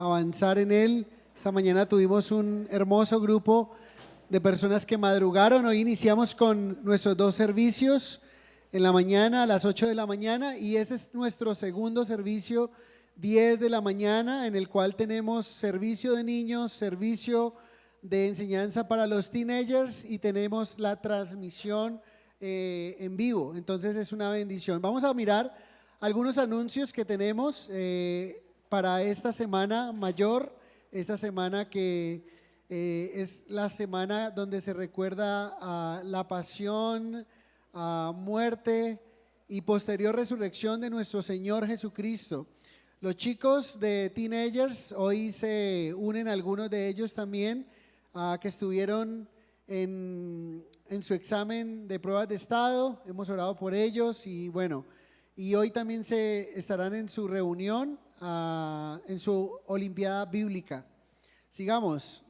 avanzar en él. Esta mañana tuvimos un hermoso grupo de personas que madrugaron. Hoy iniciamos con nuestros dos servicios en la mañana a las 8 de la mañana y ese es nuestro segundo servicio, 10 de la mañana, en el cual tenemos servicio de niños, servicio de enseñanza para los teenagers y tenemos la transmisión en vivo. Entonces es una bendición. Vamos a mirar algunos anuncios que tenemos para esta semana mayor, esta semana que es la semana donde se recuerda a la pasión, a muerte y posterior resurrección de nuestro Señor Jesucristo. Los chicos de teenagers, hoy se unen algunos de ellos también que estuvieron en su examen de pruebas de estado. Hemos orado por ellos y bueno, y hoy también se estarán en su reunión, en su olimpiada bíblica. Sigamos.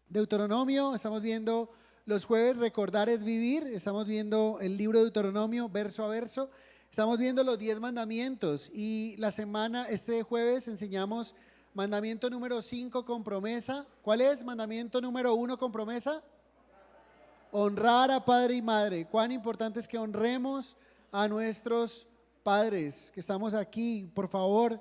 Deuteronomio, estamos viendo los jueves, recordar es vivir. Estamos viendo el libro de Deuteronomio verso a verso. Estamos viendo los 10 mandamientos y la semana, este jueves enseñamos mandamiento número 5 con promesa. ¿Cuál es? Mandamiento número 1 con promesa. Honrar a padre y madre. Cuán importante es que honremos a nuestros padres que estamos aquí. Por favor,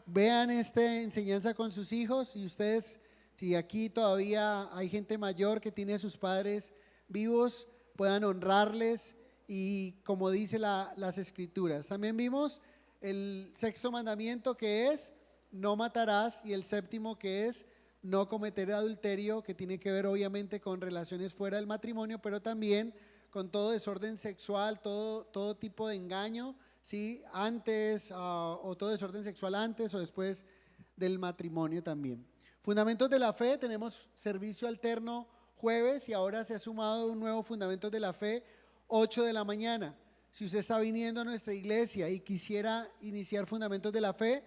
vean esta enseñanza con sus hijos y ustedes, si aquí todavía hay gente mayor que tiene a sus padres vivos, puedan honrarles y como dice las escrituras. También vimos el sexto mandamiento que es no matarás y el séptimo que es no cometer adulterio, que tiene que ver obviamente con relaciones fuera del matrimonio, pero también con todo desorden sexual, todo tipo de engaño, ¿sí? Antes o todo desorden sexual antes o después del matrimonio también. Fundamentos de la fe, tenemos servicio alterno jueves y ahora se ha sumado un nuevo Fundamentos de la Fe, 8 de la mañana. Si usted está viniendo a nuestra iglesia y quisiera iniciar Fundamentos de la Fe,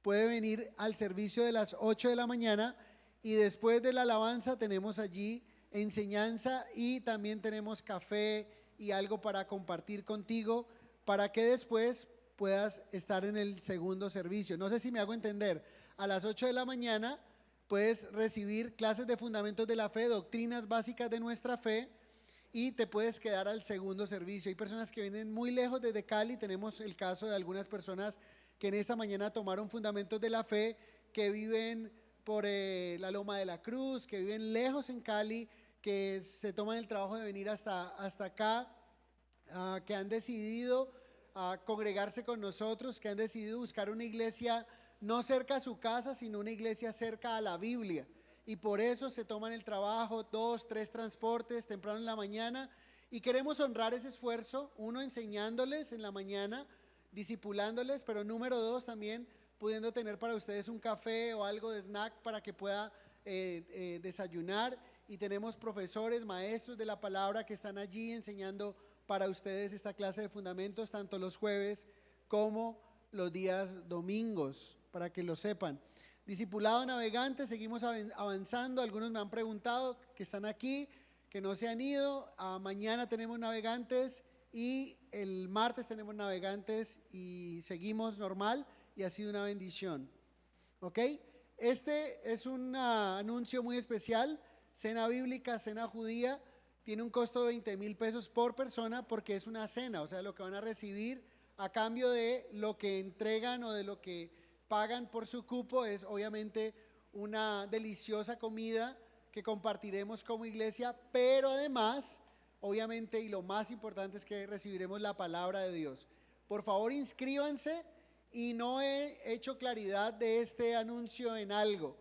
puede venir al servicio de las 8 de la mañana y después de la alabanza tenemos allí enseñanza y también tenemos café y algo para compartir contigo para que después puedas estar en el segundo servicio. No sé si me hago entender. A las 8 de la mañana puedes recibir clases de fundamentos de la fe, doctrinas básicas de nuestra fe y te puedes quedar al segundo servicio. Hay personas que vienen muy lejos desde Cali, tenemos el caso de algunas personas que en esta mañana tomaron fundamentos de la fe, que viven por la Loma de la Cruz, que viven lejos en Cali, que se toman el trabajo de venir hasta acá, que han decidido congregarse con nosotros, que han decidido buscar una iglesia no cerca a su casa, sino una iglesia cerca a la Biblia. Y por eso se toman el trabajo, 2, 3 transportes temprano en la mañana. Y queremos honrar ese esfuerzo, uno enseñándoles en la mañana, discipulándoles, pero número 2 también pudiendo tener para ustedes un café o algo de snack para que pueda desayunar. Y tenemos profesores, maestros de la palabra que están allí enseñando para ustedes esta clase de fundamentos, tanto los jueves como los días domingos, para que lo sepan. Discipulado navegante, seguimos avanzando. Algunos me han preguntado que están aquí, que no se han ido. Mañana tenemos navegantes y el martes tenemos navegantes y seguimos normal y ha sido una bendición. ¿Ok? Este es un anuncio muy especial. Cena bíblica, cena judía, tiene un costo de 20,000 pesos por persona porque es una cena, o sea, lo que van a recibir a cambio de lo que entregan o de lo que pagan por su cupo es obviamente una deliciosa comida que compartiremos como iglesia, pero además, obviamente, y lo más importante es que recibiremos la palabra de Dios. Por favor, inscríbanse y no he hecho claridad de este anuncio en algo.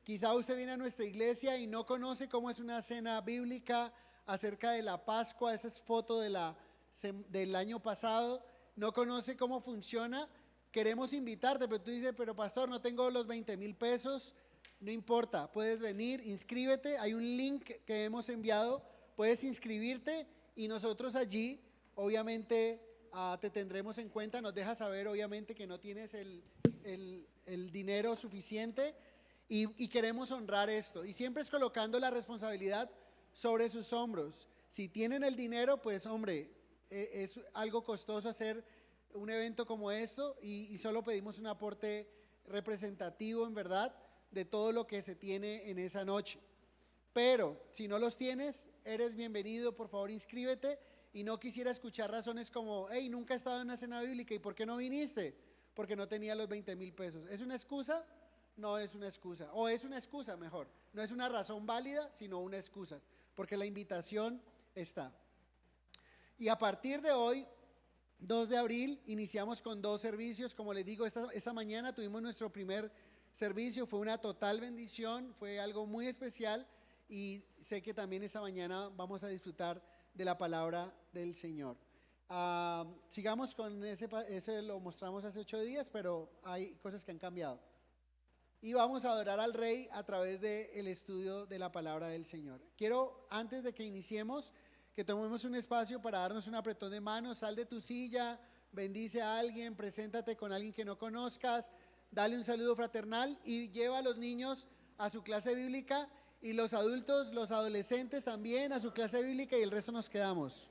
Quizá usted viene a nuestra iglesia y no conoce cómo es una cena bíblica acerca de la Pascua, esa es foto del año pasado, no conoce cómo funciona. Queremos invitarte, pero tú dices, pero pastor, no tengo los 20,000 pesos, no importa, puedes venir, inscríbete, hay un link que hemos enviado, puedes inscribirte y nosotros allí, obviamente, te tendremos en cuenta, nos dejas saber, obviamente, que no tienes el dinero suficiente y queremos honrar esto. Y siempre es colocando la responsabilidad sobre sus hombros. Si tienen el dinero, pues, hombre, es algo costoso hacer un evento como esto y solo pedimos un aporte representativo en verdad de todo lo que se tiene en esa noche. Pero si no los tienes, eres bienvenido, por favor inscríbete. Y no quisiera escuchar razones como, hey, nunca he estado en una cena bíblica, ¿y por qué no viniste? Porque no tenía los 20,000 pesos. ¿Es una excusa? No es una excusa, o es una excusa mejor. No es una razón válida, sino una excusa, porque la invitación está. Y a partir de hoy, 2 de abril, iniciamos con 2 servicios. Como les digo, esta mañana tuvimos nuestro primer servicio, fue una total bendición, fue algo muy especial, y sé que también esta mañana vamos a disfrutar de la palabra del Señor. Sigamos con ese lo mostramos hace 8 días, pero hay cosas que han cambiado. Y vamos a adorar al Rey a través del estudio de la palabra del Señor. Quiero, antes de que iniciemos, que tomemos un espacio para darnos un apretón de manos. Sal de tu silla, bendice a alguien, preséntate con alguien que no conozcas, dale un saludo fraternal y lleva a los niños a su clase bíblica, y los adultos, los adolescentes también a su clase bíblica, y el resto nos quedamos.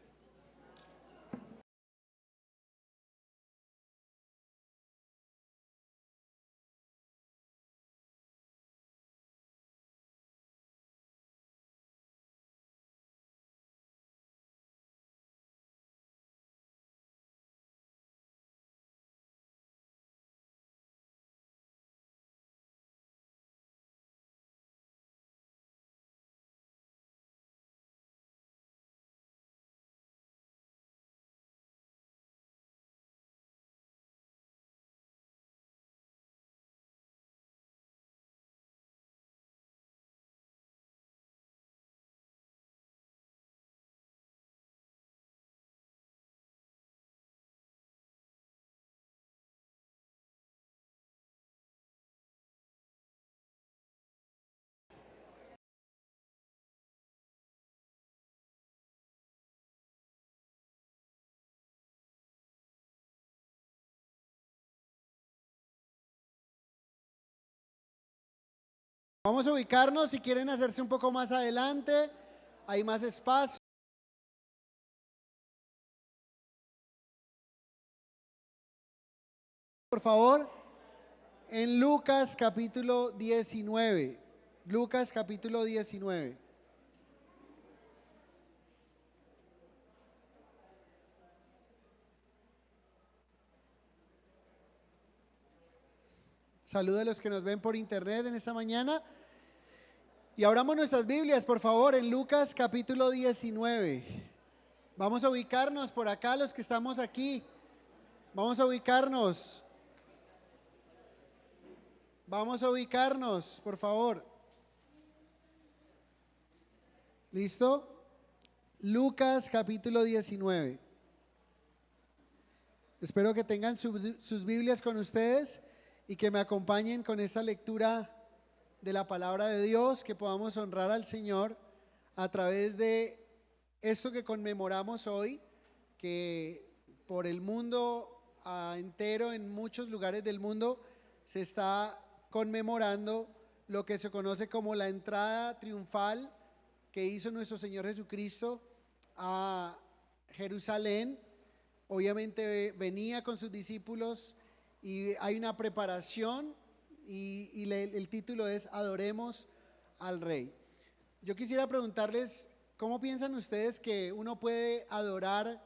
Vamos a ubicarnos. Si quieren hacerse un poco más adelante, hay más espacio. Por favor, en Lucas capítulo 19. Lucas capítulo 19. Saluda a los que nos ven por internet en esta mañana. Y abramos nuestras Biblias, por favor, en Lucas capítulo 19. Vamos a ubicarnos por acá, los que estamos aquí. Vamos a ubicarnos. Vamos a ubicarnos, por favor. ¿Listo? Lucas capítulo 19. Espero que tengan sus Biblias con ustedes y que me acompañen con esta lectura de la palabra de Dios, que podamos honrar al Señor a través de esto que conmemoramos hoy, que por el mundo entero, en muchos lugares del mundo, se está conmemorando lo que se conoce como la entrada triunfal que hizo nuestro Señor Jesucristo a Jerusalén. Obviamente venía con sus discípulos y hay una preparación, y el título es Adoremos al Rey. Yo quisiera preguntarles, ¿cómo piensan ustedes que uno puede adorar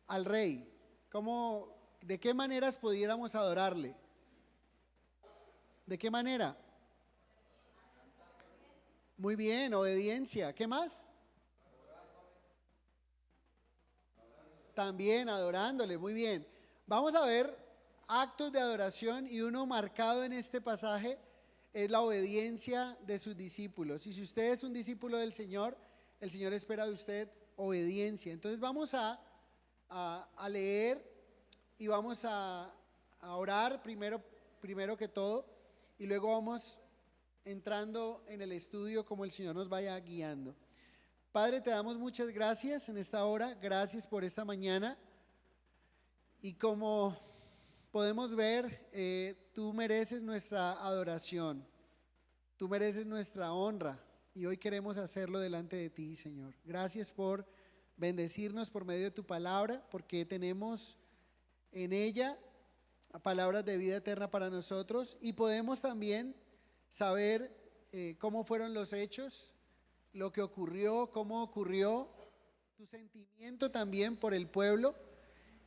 al Rey? ¿De qué maneras pudiéramos adorarle? ¿De qué manera? Muy bien, obediencia. ¿Qué más? También adorándole, muy bien. Vamos a ver actos de adoración, y uno marcado en este pasaje es la obediencia de sus discípulos. Y si usted es un discípulo del Señor, el Señor espera de usted obediencia. Entonces vamos a leer y vamos a orar primero que todo, y luego vamos entrando en el estudio como el Señor nos vaya guiando. Padre, te damos muchas gracias en esta hora, gracias por esta mañana, y como podemos ver, tú mereces nuestra adoración, tú mereces nuestra honra, y hoy queremos hacerlo delante de ti, Señor. Gracias por bendecirnos por medio de tu palabra, porque tenemos en ella palabras de vida eterna para nosotros y podemos también saber cómo fueron los hechos, lo que ocurrió, cómo ocurrió, tu sentimiento también por el pueblo,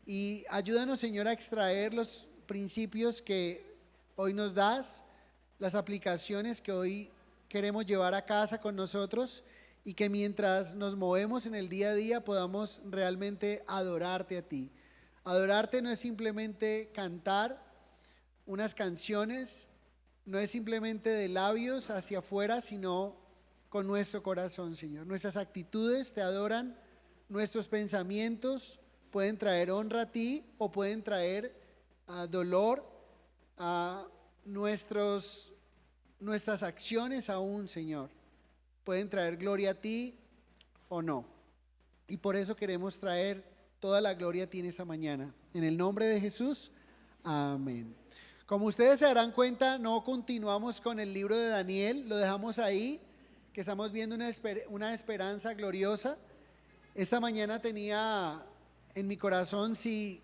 y ayúdanos, Señor, a extraer los principios que hoy nos das, las aplicaciones que hoy queremos llevar a casa con nosotros, y que mientras nos movemos en el día a día podamos realmente adorarte a ti. Adorarte no es simplemente cantar unas canciones, no es simplemente de labios hacia afuera, sino con nuestro corazón, Señor. Nuestras actitudes te adoran, nuestros pensamientos pueden traer honra a ti o pueden traer dolor a nuestras acciones aún, Señor. Pueden traer gloria a ti o no. Y por eso queremos traer toda la gloria a ti en esta mañana. En el nombre de Jesús, amén. Como ustedes se darán cuenta, no continuamos con el libro de Daniel, lo dejamos ahí, que estamos viendo una esperanza gloriosa. Esta mañana tenía en mi corazón si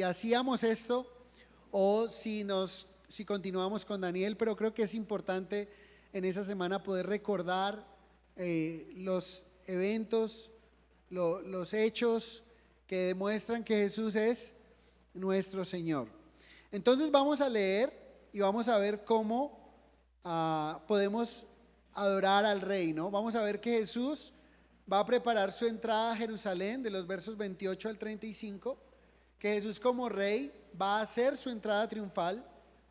hacíamos esto o si continuamos con Daniel, pero creo que es importante en esa semana poder recordar los eventos, los hechos que demuestran que Jesús es nuestro Señor. Entonces vamos a leer y vamos a ver cómo podemos adorar al Rey, ¿no? Vamos a ver que Jesús va a preparar su entrada a Jerusalén, de los versos 28 al 35, que Jesús como Rey va a hacer su entrada triunfal,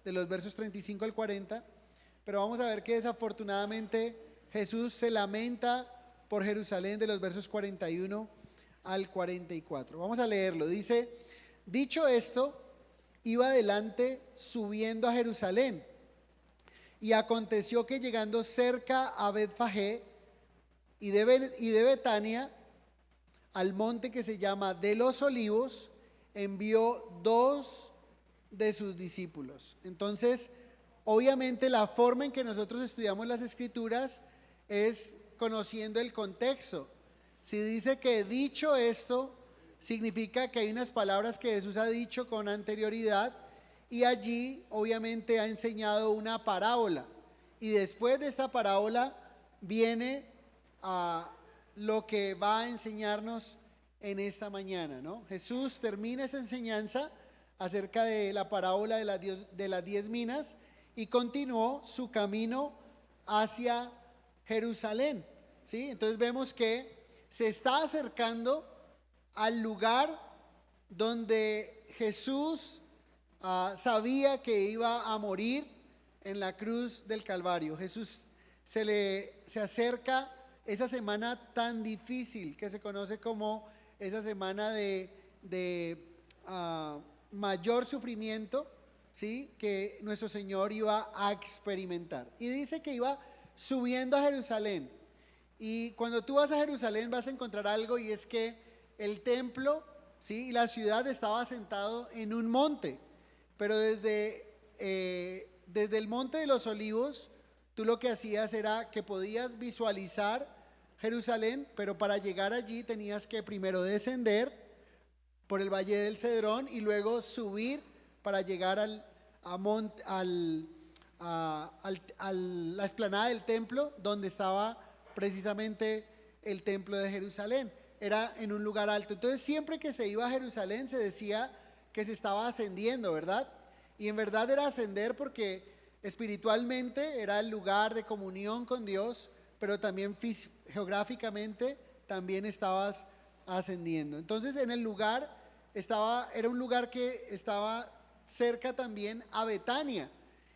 de los versos 35 al 40, pero vamos a ver que desafortunadamente Jesús se lamenta por Jerusalén, de los versos 41 al 44. Vamos a leerlo. Dice: dicho esto, iba adelante subiendo a Jerusalén, y aconteció que llegando cerca a Betfagé y de Betania, al monte que se llama de los Olivos, envió 2 de sus discípulos. Entonces, obviamente la forma en que nosotros estudiamos las Escrituras es conociendo el contexto. Si dice que dicho esto, significa que hay unas palabras que Jesús ha dicho con anterioridad, y allí obviamente ha enseñado una parábola, y después de esta parábola viene a lo que va a enseñarnos en esta mañana, ¿no? Jesús termina esa enseñanza acerca de la parábola de las 10 minas y continuó su camino hacia Jerusalén, ¿sí? Entonces vemos que se está acercando al lugar donde Jesús sabía que iba a morir en la cruz del Calvario. Jesús se acerca esa semana tan difícil que se conoce como esa semana de mayor sufrimiento, ¿sí?, que nuestro Señor iba a experimentar. Y dice que iba subiendo a Jerusalén. Y cuando tú vas a Jerusalén vas a encontrar algo, y es que el templo, ¿sí?, y la ciudad estaba asentado en un monte. Pero desde el monte de los Olivos, tú lo que hacías era que podías visualizar Jerusalén, pero para llegar allí tenías que primero descender por el Valle del Cedrón y luego subir para llegar a la explanada del templo, donde estaba precisamente el templo de Jerusalén. Era en un lugar alto. Entonces siempre que se iba a Jerusalén se decía que se estaba ascendiendo, ¿verdad? Y en verdad era ascender porque espiritualmente era el lugar de comunión con Dios, pero también geográficamente también estabas ascendiendo. Entonces en el lugar era un lugar que estaba cerca también a Betania,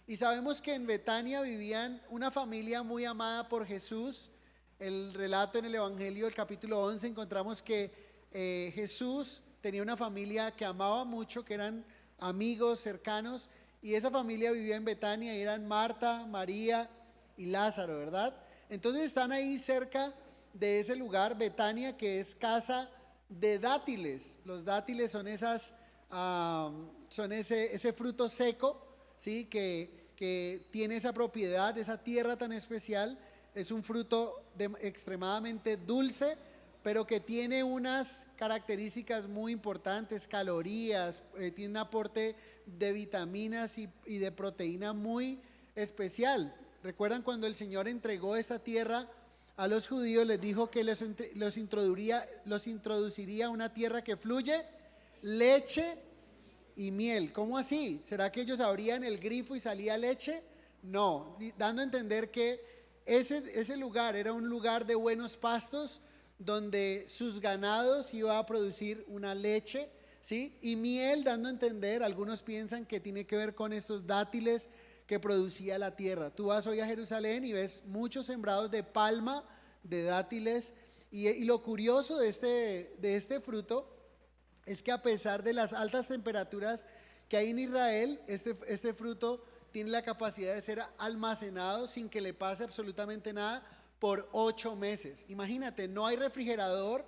y sabemos que en Betania vivían una familia muy amada por Jesús. El relato en el Evangelio, el capítulo 11, encontramos que Jesús tenía una familia que amaba mucho, que eran amigos cercanos, y esa familia vivía en Betania, y eran Marta, María y Lázaro, ¿verdad? Entonces están ahí cerca de ese lugar, Betania, que es casa de dátiles. Los dátiles son ese fruto seco, ¿sí?, que tiene esa propiedad, esa tierra tan especial. Es un fruto extremadamente dulce, pero que tiene unas características muy importantes, calorías, tiene un aporte de vitaminas y de proteína muy especial. ¿Recuerdan cuando el Señor entregó esta tierra a los judíos? Les dijo que los introduciría a una tierra que fluye leche y miel. ¿Cómo así? ¿Será que ellos abrían el grifo y salía leche? No, dando a entender que ese lugar era un lugar de buenos pastos, donde sus ganados iba a producir una leche, ¿sí? Y miel, dando a entender, algunos piensan que tiene que ver con estos dátiles que producía la tierra. Tú vas hoy a Jerusalén y ves muchos sembrados de palma, de dátiles, y lo curioso de este fruto es que a pesar de las altas temperaturas que hay en Israel, este fruto tiene la capacidad de ser almacenado sin que le pase absolutamente nada por 8 meses. Imagínate, no hay refrigerador,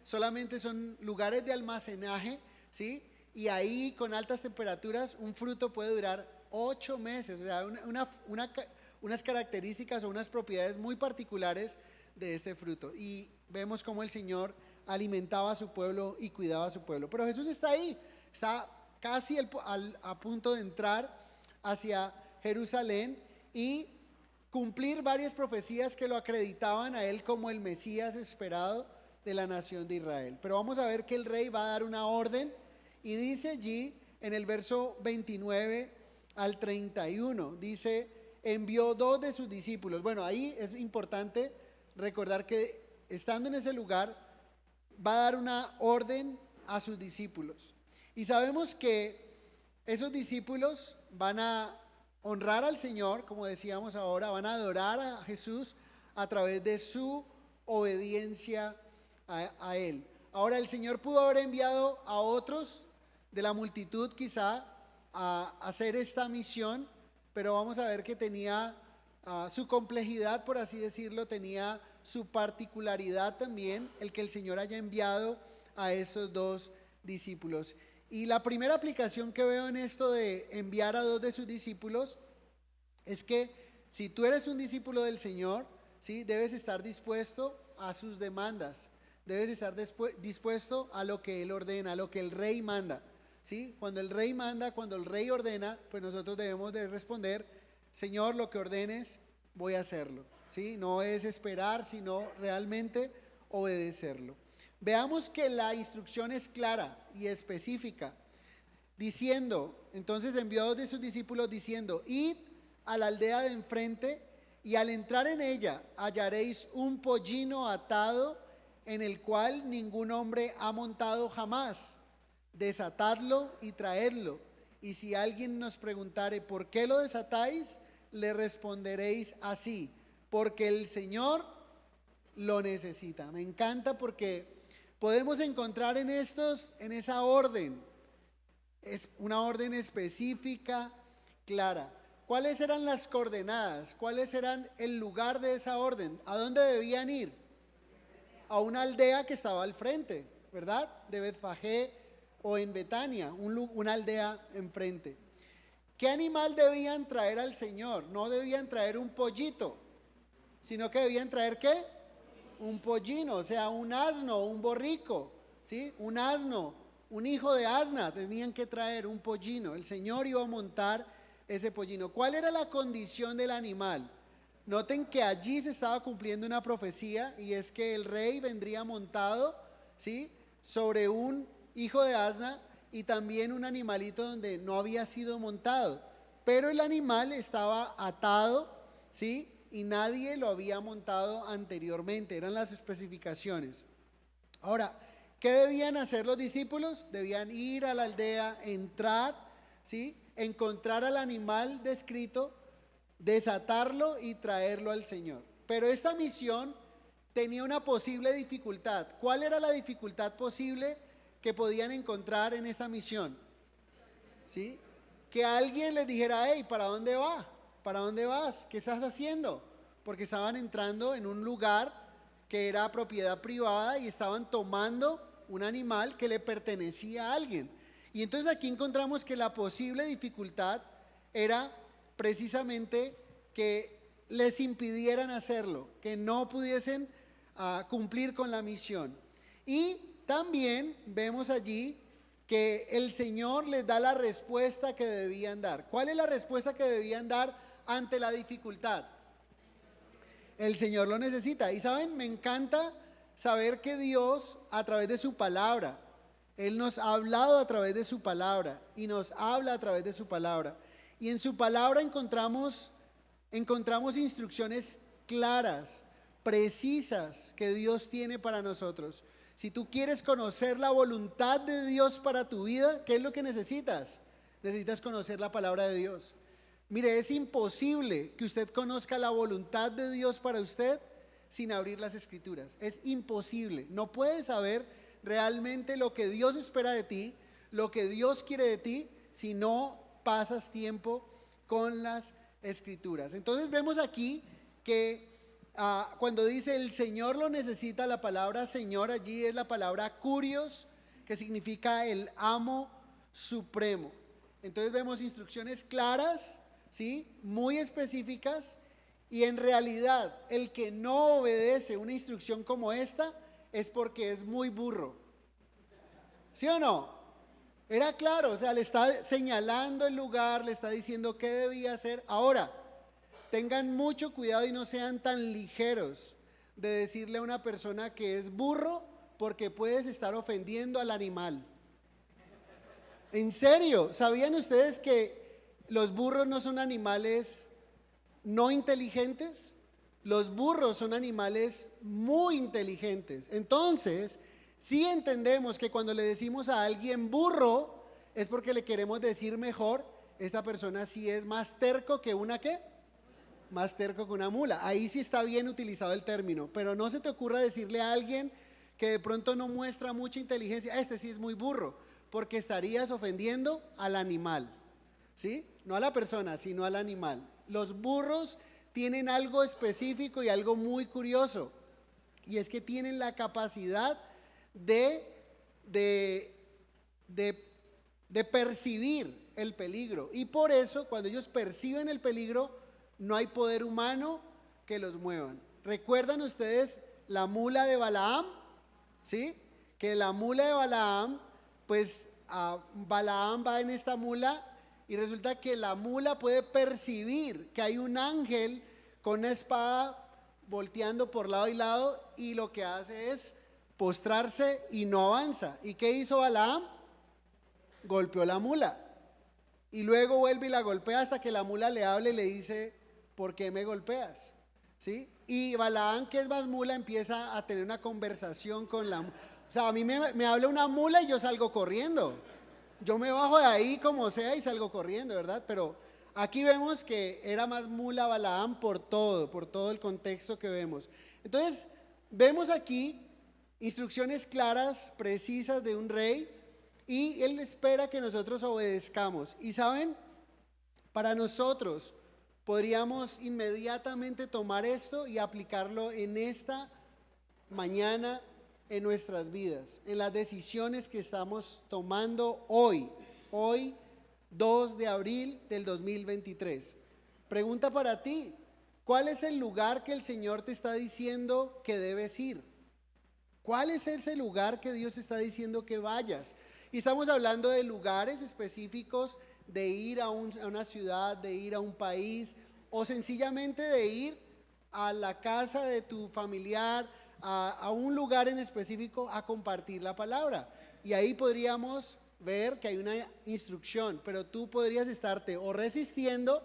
solamente son lugares de almacenaje, ¿sí? Y ahí con altas temperaturas un fruto puede durar 8 meses, o sea, unas características o unas propiedades muy particulares de este fruto. Y vemos cómo el Señor alimentaba a su pueblo y cuidaba a su pueblo. Pero Jesús está ahí, está casi a punto de entrar hacia Jerusalén y cumplir varias profecías que lo acreditaban a él como el Mesías esperado de la nación de Israel. Pero vamos a ver que el rey va a dar una orden y dice allí en el verso 29 al 31, dice: envió 2 de sus discípulos. Bueno, ahí es importante recordar que estando en ese lugar va a dar una orden a sus discípulos. Y sabemos que esos discípulos van a honrar al Señor, como decíamos ahora, van a adorar a Jesús a través de su obediencia a Él. Ahora, el Señor pudo haber enviado a otros de la multitud quizá a hacer esta misión, pero vamos a ver que tenía su complejidad, por así decirlo, tenía su particularidad también, el que el Señor haya enviado a esos 2 discípulos. Y la primera aplicación que veo en esto de enviar a 2 de sus discípulos es que si tú eres un discípulo del Señor, ¿sí?, debes estar dispuesto a sus demandas, debes estar dispuesto a lo que Él ordena, a lo que el rey manda, ¿sí? Cuando el rey manda, cuando el rey ordena, pues nosotros debemos de responder: Señor, lo que ordenes, voy a hacerlo, ¿sí? No es esperar, sino realmente obedecerlo. Veamos que la instrucción es clara y específica, diciendo, entonces envió a 2 de sus discípulos diciendo: id a la aldea de enfrente y al entrar en ella hallaréis un pollino atado en el cual ningún hombre ha montado jamás. Desatadlo y traedlo. Y si alguien nos preguntare: ¿por qué lo desatáis?, le responderéis así: porque el Señor lo necesita. Me encanta porque podemos encontrar en esa orden, es una orden específica, clara. ¿Cuáles eran las coordenadas? ¿Cuáles eran el lugar de esa orden? ¿A dónde debían ir? A una aldea que estaba al frente, ¿verdad? De Betfagé o en Betania, una aldea enfrente. ¿Qué animal debían traer al Señor? No debían traer un pollito, sino que debían traer ¿qué? Un pollino, o sea, un asno, un borrico, ¿sí? Un asno, un hijo de asna, tenían que traer un pollino. El Señor iba a montar ese pollino. ¿Cuál era la condición del animal? Noten que allí se estaba cumpliendo una profecía, y es que el rey vendría montado, ¿sí?, sobre un hijo de asna y también un animalito donde no había sido montado, pero el animal estaba atado, ¿sí?, y nadie lo había montado anteriormente. Eran las especificaciones. Ahora, ¿qué debían hacer los discípulos? Debían ir a la aldea, entrar, ¿sí?, encontrar al animal descrito, desatarlo y traerlo al Señor. Pero esta misión tenía una posible dificultad. ¿Cuál era la dificultad posible que podían encontrar en esta misión? ¿Sí? Que alguien les dijera: hey, ¿para dónde va? ¿Para dónde vas? ¿Qué estás haciendo? Porque estaban entrando en un lugar que era propiedad privada y estaban tomando un animal que le pertenecía a alguien. Y entonces aquí encontramos que la posible dificultad era precisamente que les impidieran hacerlo, que no pudiesen a cumplir con la misión. Y también vemos allí que el Señor les da la respuesta que debían dar. ¿Cuál es la respuesta que debían dar ante la dificultad? El Señor lo necesita. Y saben, me encanta saber que Dios, a través de su palabra, Él nos ha hablado a través de su palabra y nos habla a través de su palabra. Y en su palabra encontramos instrucciones claras, precisas que Dios tiene para nosotros. Si tú quieres conocer la voluntad de Dios para tu vida, ¿qué es lo que necesitas? Necesitas conocer la palabra de Dios. Mire, es imposible que usted conozca la voluntad de Dios para usted sin abrir las Escrituras. Es imposible. No puedes saber realmente lo que Dios espera de ti, lo que Dios quiere de ti, si no pasas tiempo con las Escrituras. Entonces vemos aquí que cuando dice el Señor lo necesita, la palabra Señor allí es la palabra kurios, que significa el amo supremo. Entonces vemos instrucciones claras, ¿sí? Muy específicas, y en realidad el que no obedece una instrucción como esta es porque es muy burro. ¿Sí o no? Era claro, o sea, le está señalando el lugar, le está diciendo qué debía hacer. Ahora, tengan mucho cuidado y no sean tan ligeros de decirle a una persona que es burro, porque puedes estar ofendiendo al animal. En serio, ¿sabían ustedes que los burros no son animales no inteligentes? Los burros son animales muy inteligentes. Entonces, si entendemos que cuando le decimos a alguien burro es porque le queremos decir mejor, esta persona sí es más terco que una ¿qué? Más terco que una mula. Ahí sí está bien utilizado el término, pero no se te ocurra decirle a alguien que de pronto no muestra mucha inteligencia, este sí es muy burro, porque estarías ofendiendo al animal, ¿sí? No a la persona, sino al animal. Los burros tienen algo específico y algo muy curioso, y es que tienen la capacidad de percibir el peligro, y por eso cuando ellos perciben el peligro no hay poder humano que los muevan. ¿Recuerdan ustedes la mula de Balaam? ¿Sí? Que la mula de Balaam, pues Balaam va en esta mula y resulta que la mula puede percibir que hay un ángel con una espada volteando por lado y lado, y lo que hace es postrarse y no avanza. ¿Y qué hizo Balaam? Golpeó la mula y luego vuelve y la golpea hasta que la mula le hable y le dice: ¿por qué me golpeas? ¿Sí? Y Balaam, que es más mula, empieza a tener una conversación con la mula. O sea, a mí me habla una mula y yo salgo corriendo. Yo me bajo de ahí como sea y salgo corriendo, ¿verdad? Pero aquí vemos que era más mula Balaam por todo el contexto que vemos. Entonces, vemos aquí instrucciones claras, precisas de un rey, y él espera que nosotros obedezcamos. Y saben, para nosotros podríamos inmediatamente tomar esto y aplicarlo en esta mañana en nuestras vidas, en las decisiones que estamos tomando hoy 2 de abril del 2023. Pregunta para ti: ¿cuál es el lugar que el Señor te está diciendo que debes ir? ¿Cuál es ese lugar que Dios está diciendo que vayas? Y estamos hablando de lugares específicos, de ir a una ciudad, de ir a un país, o sencillamente de ir a la casa de tu familiar, a un lugar en específico a compartir la palabra. Y ahí podríamos ver que hay una instrucción, pero tú podrías estarte o resistiendo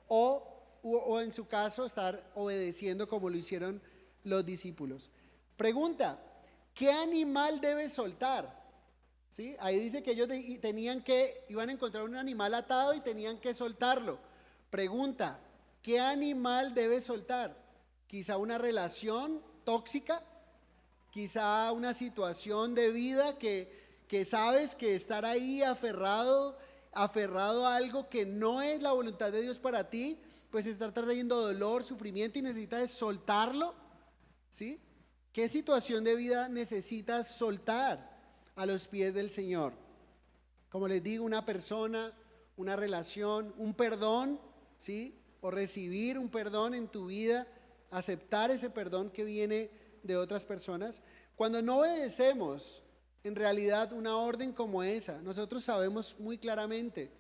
o en su caso estar obedeciendo como lo hicieron los discípulos. Pregunta: ¿qué animal debes soltar? ¿Sí? Ahí dice que ellos iban a encontrar un animal atado y tenían que soltarlo. Pregunta: ¿qué animal debes soltar? Quizá una relación tóxica, quizá una situación de vida que sabes que estar ahí aferrado a algo que no es la voluntad de Dios para ti, pues está trayendo dolor, sufrimiento y necesitas soltarlo, ¿sí? ¿Qué situación de vida necesitas soltar a los pies del Señor? Como les digo, una persona, una relación, un perdón, ¿sí? O recibir un perdón en tu vida, aceptar ese perdón que viene de otras personas. Cuando no obedecemos en realidad una orden como esa, nosotros sabemos muy claramente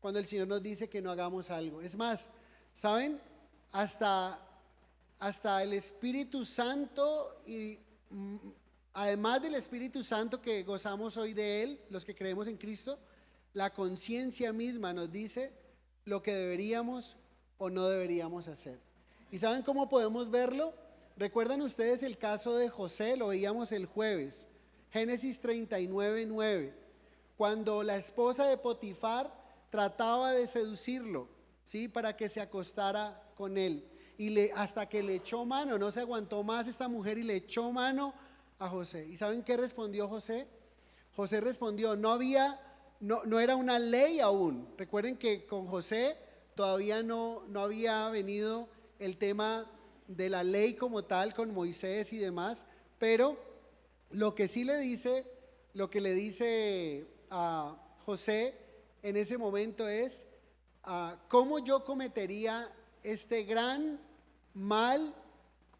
cuando el Señor nos dice que no hagamos algo. Es más, ¿saben? Hasta el Espíritu Santo y además del Espíritu Santo que gozamos hoy de Él, los que creemos en Cristo, la conciencia misma nos dice lo que deberíamos o no deberíamos hacer. ¿Y saben cómo podemos verlo? ¿Recuerdan ustedes el caso de José? Lo veíamos el jueves, Génesis 39:9, cuando la esposa de Potifar trataba de seducirlo, ¿sí? Para que se acostara con él. Y hasta que le echó mano, no se aguantó más esta mujer y le echó mano a José. ¿Y saben qué respondió José? José respondió, no era una ley aún. Recuerden que con José todavía no había venido el tema de la ley como tal, con Moisés y demás, pero lo que sí le dice, lo que le dice a José en ese momento es, ¿cómo yo cometería este gran mal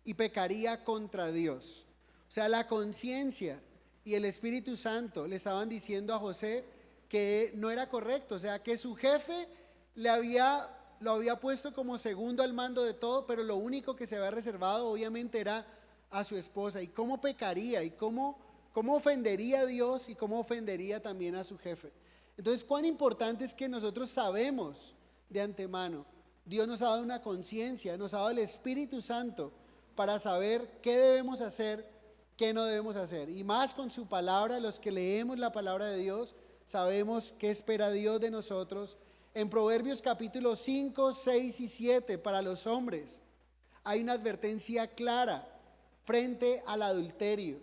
y pecaría contra Dios? O sea, la conciencia y el Espíritu Santo le estaban diciendo a José que no era correcto, o sea, que su jefe lo había puesto como segundo al mando de todo, pero lo único que se había reservado obviamente era a su esposa. ¿Y cómo pecaría? ¿Y cómo ofendería a Dios? ¿Y cómo ofendería también a su jefe? Entonces, cuán importante es que nosotros sabemos de antemano. Dios nos ha dado una conciencia, nos ha dado el Espíritu Santo para saber qué debemos hacer, qué no debemos hacer. Y más con su palabra, los que leemos la palabra de Dios, sabemos qué espera Dios de nosotros. En Proverbios capítulo 5, 6 y 7, para los hombres, hay una advertencia clara frente al adulterio,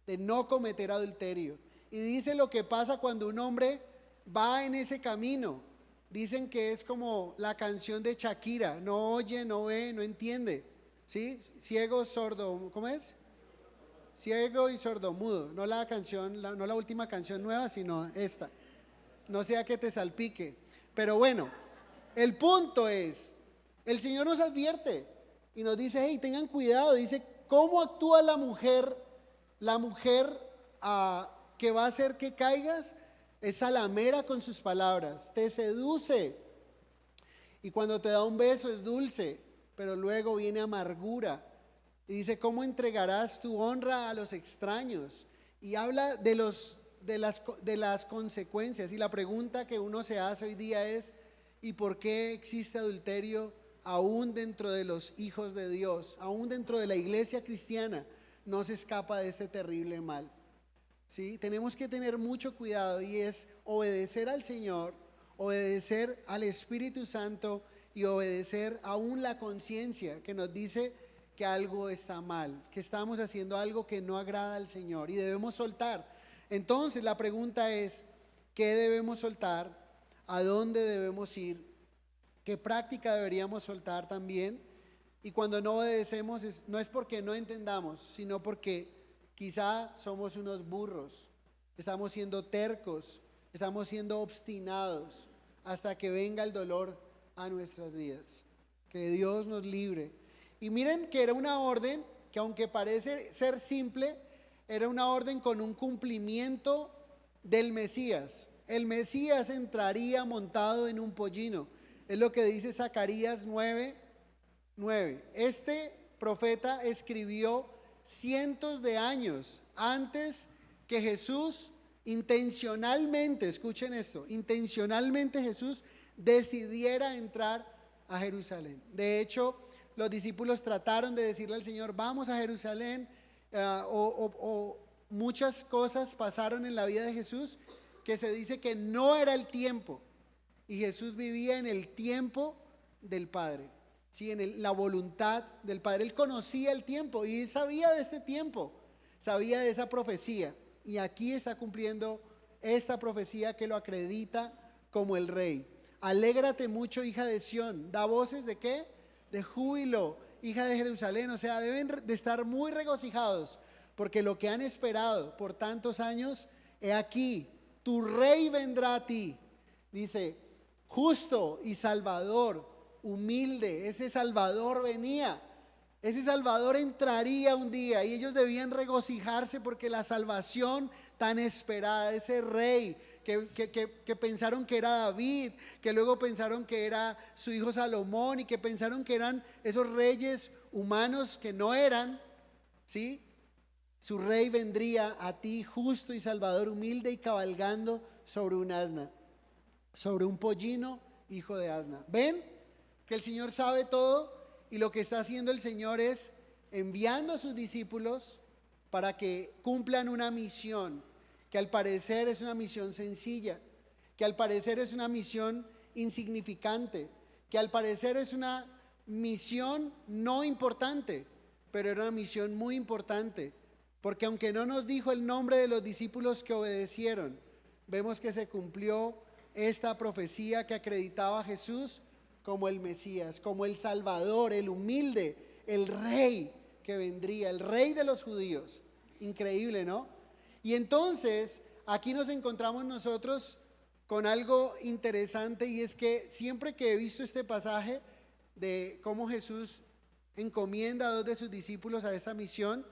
de no cometer adulterio. Y dice lo que pasa cuando un hombre va en ese camino. Dicen que es como la canción de Shakira, no oye, no ve, no entiende, ¿sí? Ciego, sordo, ¿cómo es? Ciego y sordomudo, no la canción, no la última canción nueva, sino esta. No sea que te salpique. Pero bueno, el punto es, el Señor nos advierte y nos dice, hey, tengan cuidado, dice, ¿cómo actúa la mujer que va a hacer que caigas? Es salamera con sus palabras, te seduce. Y cuando te da un beso es dulce, pero luego viene amargura. Y dice, ¿cómo entregarás tu honra a los extraños? Y habla de las consecuencias. Y la pregunta que uno se hace hoy día es, ¿y por qué existe adulterio aún dentro de los hijos de Dios? Aún dentro de la iglesia cristiana no se escapa de este terrible mal. ¿Sí? Tenemos que tener mucho cuidado y es obedecer al Señor, obedecer al Espíritu Santo y obedecer aún la conciencia que nos dice que algo está mal, que estamos haciendo algo que no agrada al Señor y debemos soltar. Entonces la pregunta es, ¿qué debemos soltar? ¿A dónde debemos ir? ¿Qué práctica deberíamos soltar también? Y cuando no obedecemos no es porque no entendamos, sino porque quizá somos unos burros, estamos siendo tercos, estamos siendo obstinados hasta que venga el dolor a nuestras vidas. Que Dios nos libre. Y miren que era una orden que, aunque parece ser simple, era una orden con un cumplimiento del Mesías. El Mesías entraría montado en un pollino. Es lo que dice Zacarías 9:9. Este profeta escribió cientos de años antes que Jesús intencionalmente, escuchen esto, intencionalmente Jesús decidiera entrar a Jerusalén. De hecho, los discípulos trataron de decirle al Señor, vamos a Jerusalén, o muchas cosas pasaron en la vida de Jesús que se dice que no era el tiempo, y Jesús vivía en el tiempo del Padre. Sí, en la voluntad del Padre. Él conocía el tiempo y sabía de este tiempo, sabía de esa profecía, y aquí está cumpliendo esta profecía que lo acredita como el Rey. Alégrate mucho, hija de Sión, da voces ¿de qué? De júbilo, hija de Jerusalén. O sea, deben de estar muy regocijados porque lo que han esperado por tantos años, he aquí, tu Rey vendrá a ti. Dice, justo y salvador, humilde, ese Salvador venía Ese Salvador entraría un día y ellos debían regocijarse porque la salvación tan esperada, ese rey que pensaron que era David, que luego pensaron que era su hijo Salomón y que pensaron que eran esos reyes humanos que no eran, ¿sí? Su rey vendría a ti justo y salvador, humilde y cabalgando sobre un asna, sobre un pollino, hijo de asna. ¿Ven que el Señor sabe todo? Y lo que está haciendo el Señor es enviando a sus discípulos para que cumplan una misión, que al parecer es una misión sencilla, que al parecer es una misión insignificante, que al parecer es una misión no importante, pero era una misión muy importante, porque aunque no nos dijo el nombre de los discípulos que obedecieron, vemos que se cumplió esta profecía que acreditaba a Jesús como el Mesías, como el Salvador, el humilde, el rey que vendría, el rey de los judíos. Increíble, ¿no? Y entonces aquí nos encontramos nosotros con algo interesante, y es que siempre que he visto este pasaje de cómo Jesús encomienda a dos de sus discípulos a esta misión,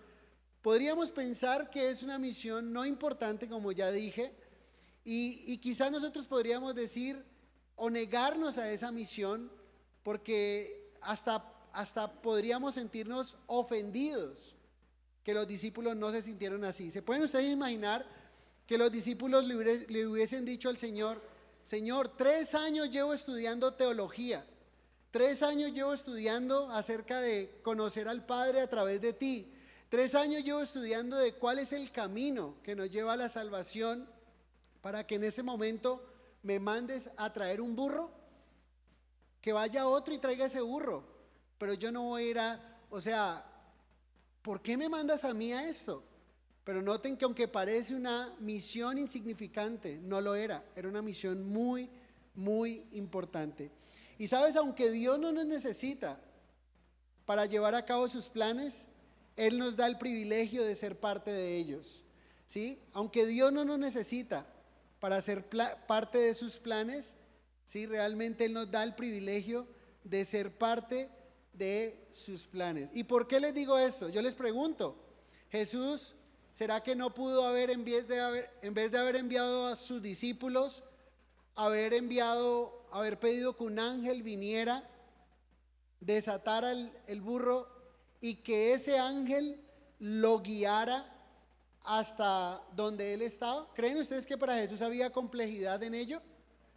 podríamos pensar que es una misión no importante, como ya dije, y quizá nosotros podríamos decir o negarnos a esa misión, porque hasta podríamos sentirnos ofendidos que los discípulos no se sintieron así. ¿Se pueden ustedes imaginar que los discípulos le hubiesen dicho al Señor: Señor, 3 años llevo estudiando teología, 3 años llevo estudiando acerca de conocer al Padre a través de ti, 3 años llevo estudiando de cuál es el camino que nos lleva a la salvación, para que en este momento me mandes a traer un burro? Que vaya otro y traiga ese burro, pero yo no voy a ir o sea, ¿por qué me mandas a mí a esto? Pero noten que aunque parece una misión insignificante, no lo era, era una misión muy, muy importante. Y sabes, aunque Dios no nos necesita para llevar a cabo sus planes, Él nos da el privilegio de ser parte de ellos, ¿sí? Aunque Dios no nos necesita para ser parte de sus planes, ¿sí? Realmente Él nos da el privilegio de ser parte de sus planes. ¿Y por qué les digo esto? Yo les pregunto, Jesús, ¿será que no pudo haber, en vez de haber enviado a sus discípulos, haber pedido que un ángel viniera, desatara el burro y que ese ángel lo guiara hasta donde él estaba? ¿Creen ustedes que para Jesús había complejidad en ello?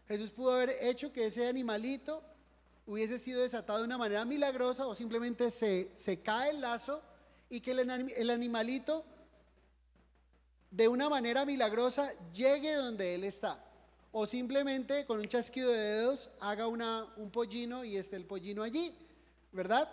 Jesús pudo haber hecho que ese animalito hubiese sido desatado de una manera milagrosa, o simplemente se cae el lazo y que el animalito de una manera milagrosa llegue donde él está, o simplemente con un chasquido de dedos haga un pollino y esté el pollino allí, ¿verdad?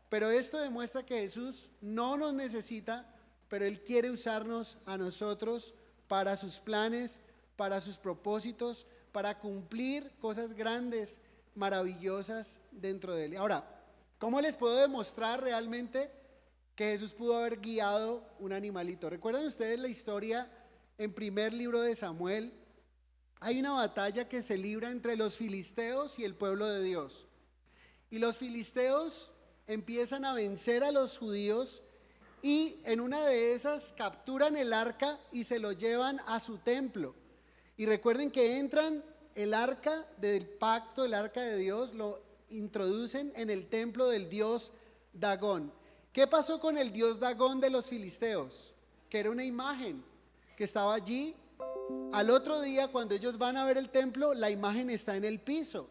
Pero esto demuestra que Jesús no nos necesita, pero Él quiere usarnos a nosotros para sus planes, para sus propósitos, para cumplir cosas grandes, maravillosas dentro de Él. Ahora, ¿cómo les puedo demostrar realmente que Jesús pudo haber guiado un animalito? ¿Recuerdan ustedes la historia en primer libro de Samuel? Hay una batalla que se libra entre los filisteos y el pueblo de Dios. Y los filisteos empiezan a vencer a los judíos, y en una de esas capturan el arca y se lo llevan a su templo. Y recuerden que entran el arca del pacto, el arca de Dios, lo introducen en el templo del dios Dagón. ¿Qué pasó con el dios Dagón de los filisteos? Que era una imagen que estaba allí. Al otro día, cuando ellos van a ver el templo, la imagen está en el piso.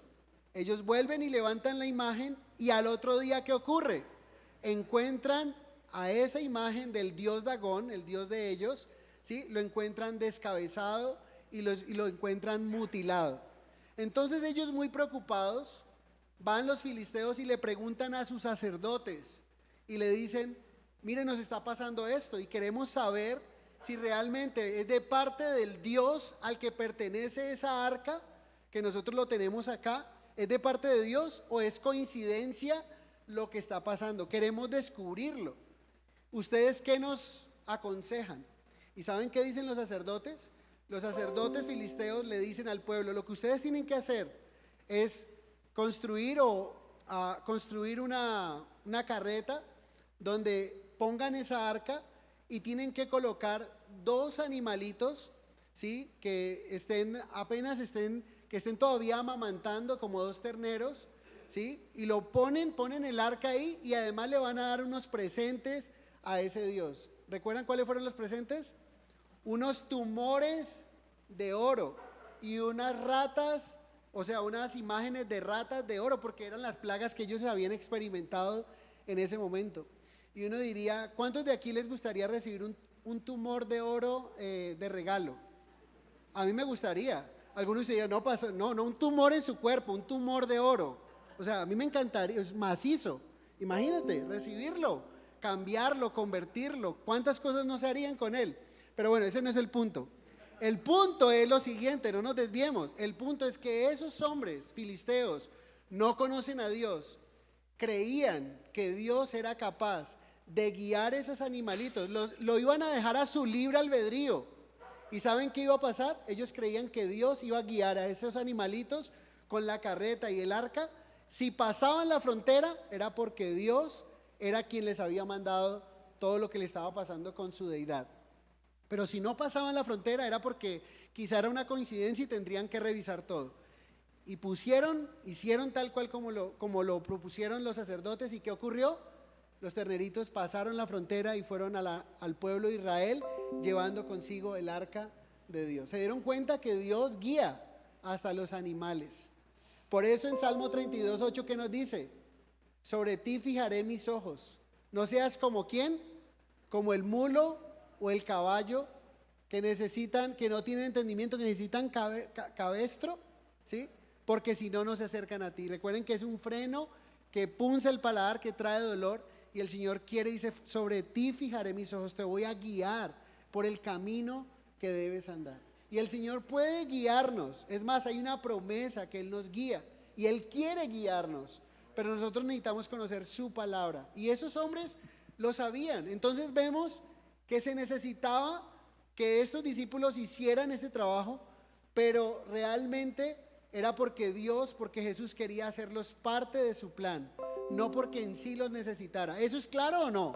Ellos vuelven y levantan la imagen, y al otro día, ¿qué ocurre? Encuentran a esa imagen del dios Dagón, el dios de ellos, ¿sí? Lo encuentran descabezado y lo encuentran mutilado. Entonces ellos, muy preocupados, van los filisteos y le preguntan a sus sacerdotes y le dicen: miren, nos está pasando esto y queremos saber si realmente es de parte del Dios al que pertenece esa arca, que nosotros lo tenemos acá, ¿es de parte de Dios o es coincidencia lo que está pasando? Queremos descubrirlo. ¿Ustedes qué nos aconsejan? ¿Y saben qué dicen los sacerdotes? Los sacerdotes filisteos le dicen al pueblo: lo que ustedes tienen que hacer es construir una carreta donde pongan esa arca y tienen que colocar dos animalitos, ¿sí? Que estén todavía amamantando, como dos terneros, ¿sí? Y ponen el arca ahí, y además le van a dar unos presentes a ese Dios. ¿Recuerdan cuáles fueron los presentes? Unos tumores de oro y unas ratas, o sea, unas imágenes de ratas de oro, porque eran las plagas que ellos habían experimentado en ese momento. Y uno diría, ¿cuántos de aquí les gustaría recibir un tumor de oro de regalo? A mí me gustaría. Algunos dirían, no, un tumor en su cuerpo, un tumor de oro. O sea, a mí me encantaría, es macizo. Imagínate, recibirlo, cambiarlo, convertirlo. ¿Cuántas cosas no se harían con él? Pero bueno, ese no es el punto. El punto es lo siguiente, no nos desviemos. El punto es que esos hombres filisteos no conocen a Dios, creían que Dios era capaz de guiar esos animalitos, lo iban a dejar a su libre albedrío. ¿Y saben qué iba a pasar? Ellos creían que Dios iba a guiar a esos animalitos con la carreta y el arca. Si pasaban la frontera, era porque Dios era quien les había mandado todo lo que le estaba pasando con su deidad. Pero si no pasaban la frontera, era porque quizá era una coincidencia y tendrían que revisar todo. Y hicieron tal cual como lo propusieron los sacerdotes. ¿Y qué ocurrió? Los terneritos pasaron la frontera y fueron al pueblo de Israel llevando consigo el arca de Dios. Se dieron cuenta que Dios guía hasta los animales. Por eso en Salmo 32:8, ¿qué nos dice? Sobre ti fijaré mis ojos. No seas como ¿quién? Como el mulo o el caballo que no tienen entendimiento, que necesitan cabestro, ¿sí? Porque si no, no se acercan a ti. Recuerden que es un freno que punza el paladar, que trae dolor. Y el Señor dice, sobre ti fijaré mis ojos, te voy a guiar por el camino que debes andar. Y el Señor puede guiarnos. Es más, hay una promesa que Él nos guía y Él quiere guiarnos, pero nosotros necesitamos conocer su palabra. Y esos hombres lo sabían. Entonces vemos que se necesitaba que estos discípulos hicieran este trabajo, pero realmente era porque Jesús quería hacerlos parte de su plan, no porque en sí los necesitara. ¿Eso es claro o no?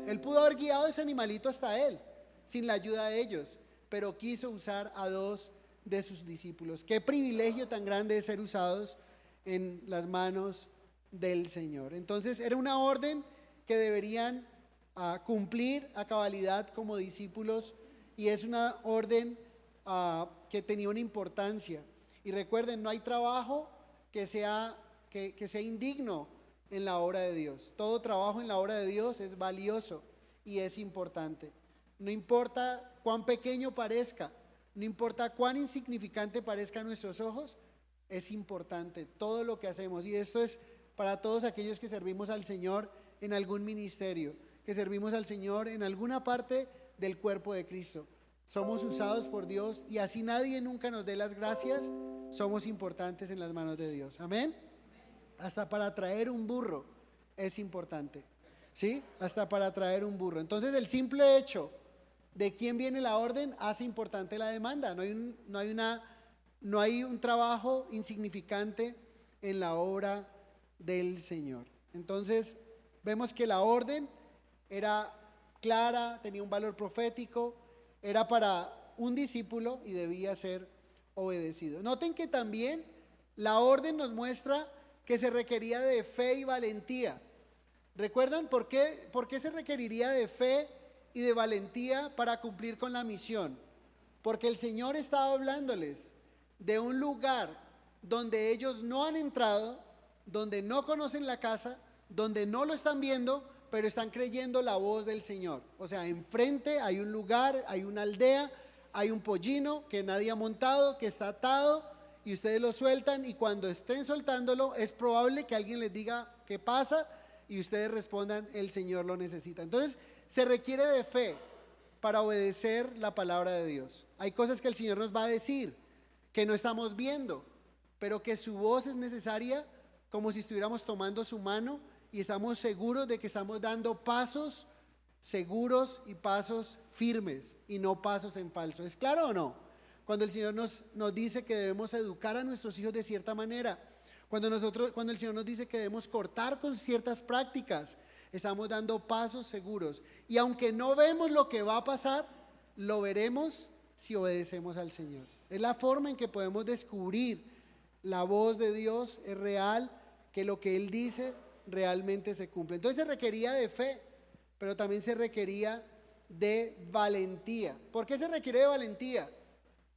Él pudo haber guiado ese animalito hasta él, sin la ayuda de ellos, pero quiso usar a dos de sus discípulos. Qué privilegio tan grande de ser usados en las manos del Señor. Entonces era una orden que deberían cumplir a cabalidad como discípulos, y es una orden que tenía una importancia. Y recuerden, no hay trabajo que sea indigno en la obra de Dios. Todo trabajo en la obra de Dios es valioso y es importante. No importa cuán pequeño parezca, no importa cuán insignificante parezca a nuestros ojos, es importante todo lo que hacemos. Y esto es para todos aquellos que servimos al Señor en algún ministerio, que servimos al Señor en alguna parte del cuerpo de Cristo. Somos usados por Dios, y así nadie nunca nos dé las gracias, somos importantes en las manos de Dios. Amén. Hasta para traer un burro es importante, ¿sí? Hasta para traer un burro. Entonces el simple hecho de quién viene la orden hace importante la demanda. No hay un trabajo insignificante en la obra del Señor. Entonces vemos que la orden era clara, tenía un valor profético, era para un discípulo y debía ser obedecido. Noten que también la orden nos muestra que se requería de fe y valentía. ¿Recuerdan por qué se requeriría de fe y de valentía para cumplir con la misión? Porque el Señor estaba hablándoles de un lugar donde ellos no han entrado, donde no conocen la casa, donde no lo están viendo, pero están creyendo la voz del Señor. O sea, enfrente hay un lugar, hay una aldea, hay un pollino que nadie ha montado, que está atado, y ustedes lo sueltan, y cuando estén soltándolo es probable que alguien les diga qué pasa y ustedes respondan, el Señor lo necesita. Entonces se requiere de fe para obedecer la palabra de Dios. Hay cosas que el Señor nos va a decir que no estamos viendo, pero que su voz es necesaria, como si estuviéramos tomando su mano y estamos seguros de que estamos dando pasos seguros y pasos firmes y no pasos en falso. ¿Es claro o no? Cuando el Señor nos dice que debemos educar a nuestros hijos de cierta manera, cuando el Señor nos dice que debemos cortar con ciertas prácticas, estamos dando pasos seguros. Y aunque no vemos lo que va a pasar, lo veremos si obedecemos al Señor. Es la forma en que podemos descubrir la voz de Dios es real, que lo que Él dice realmente se cumple. Entonces se requería de fe, pero también se requería de valentía. ¿Por qué se requiere de valentía?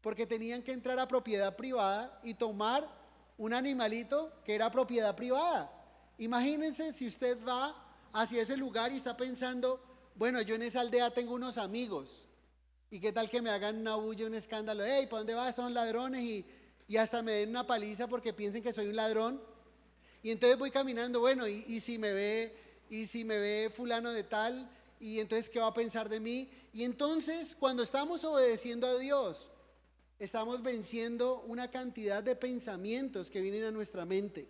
Porque tenían que entrar a propiedad privada y tomar un animalito que era propiedad privada. Imagínense si usted va hacia ese lugar y está pensando, bueno, yo en esa aldea tengo unos amigos, y qué tal que me hagan una bulla, un escándalo, hey, ¿para dónde vas? Son ladrones, y hasta me den una paliza porque piensen que soy un ladrón. Y entonces voy caminando, bueno, y si me ve fulano de tal, y entonces ¿qué va a pensar de mí? Y entonces cuando estamos obedeciendo a Dios, estamos venciendo una cantidad de pensamientos que vienen a nuestra mente,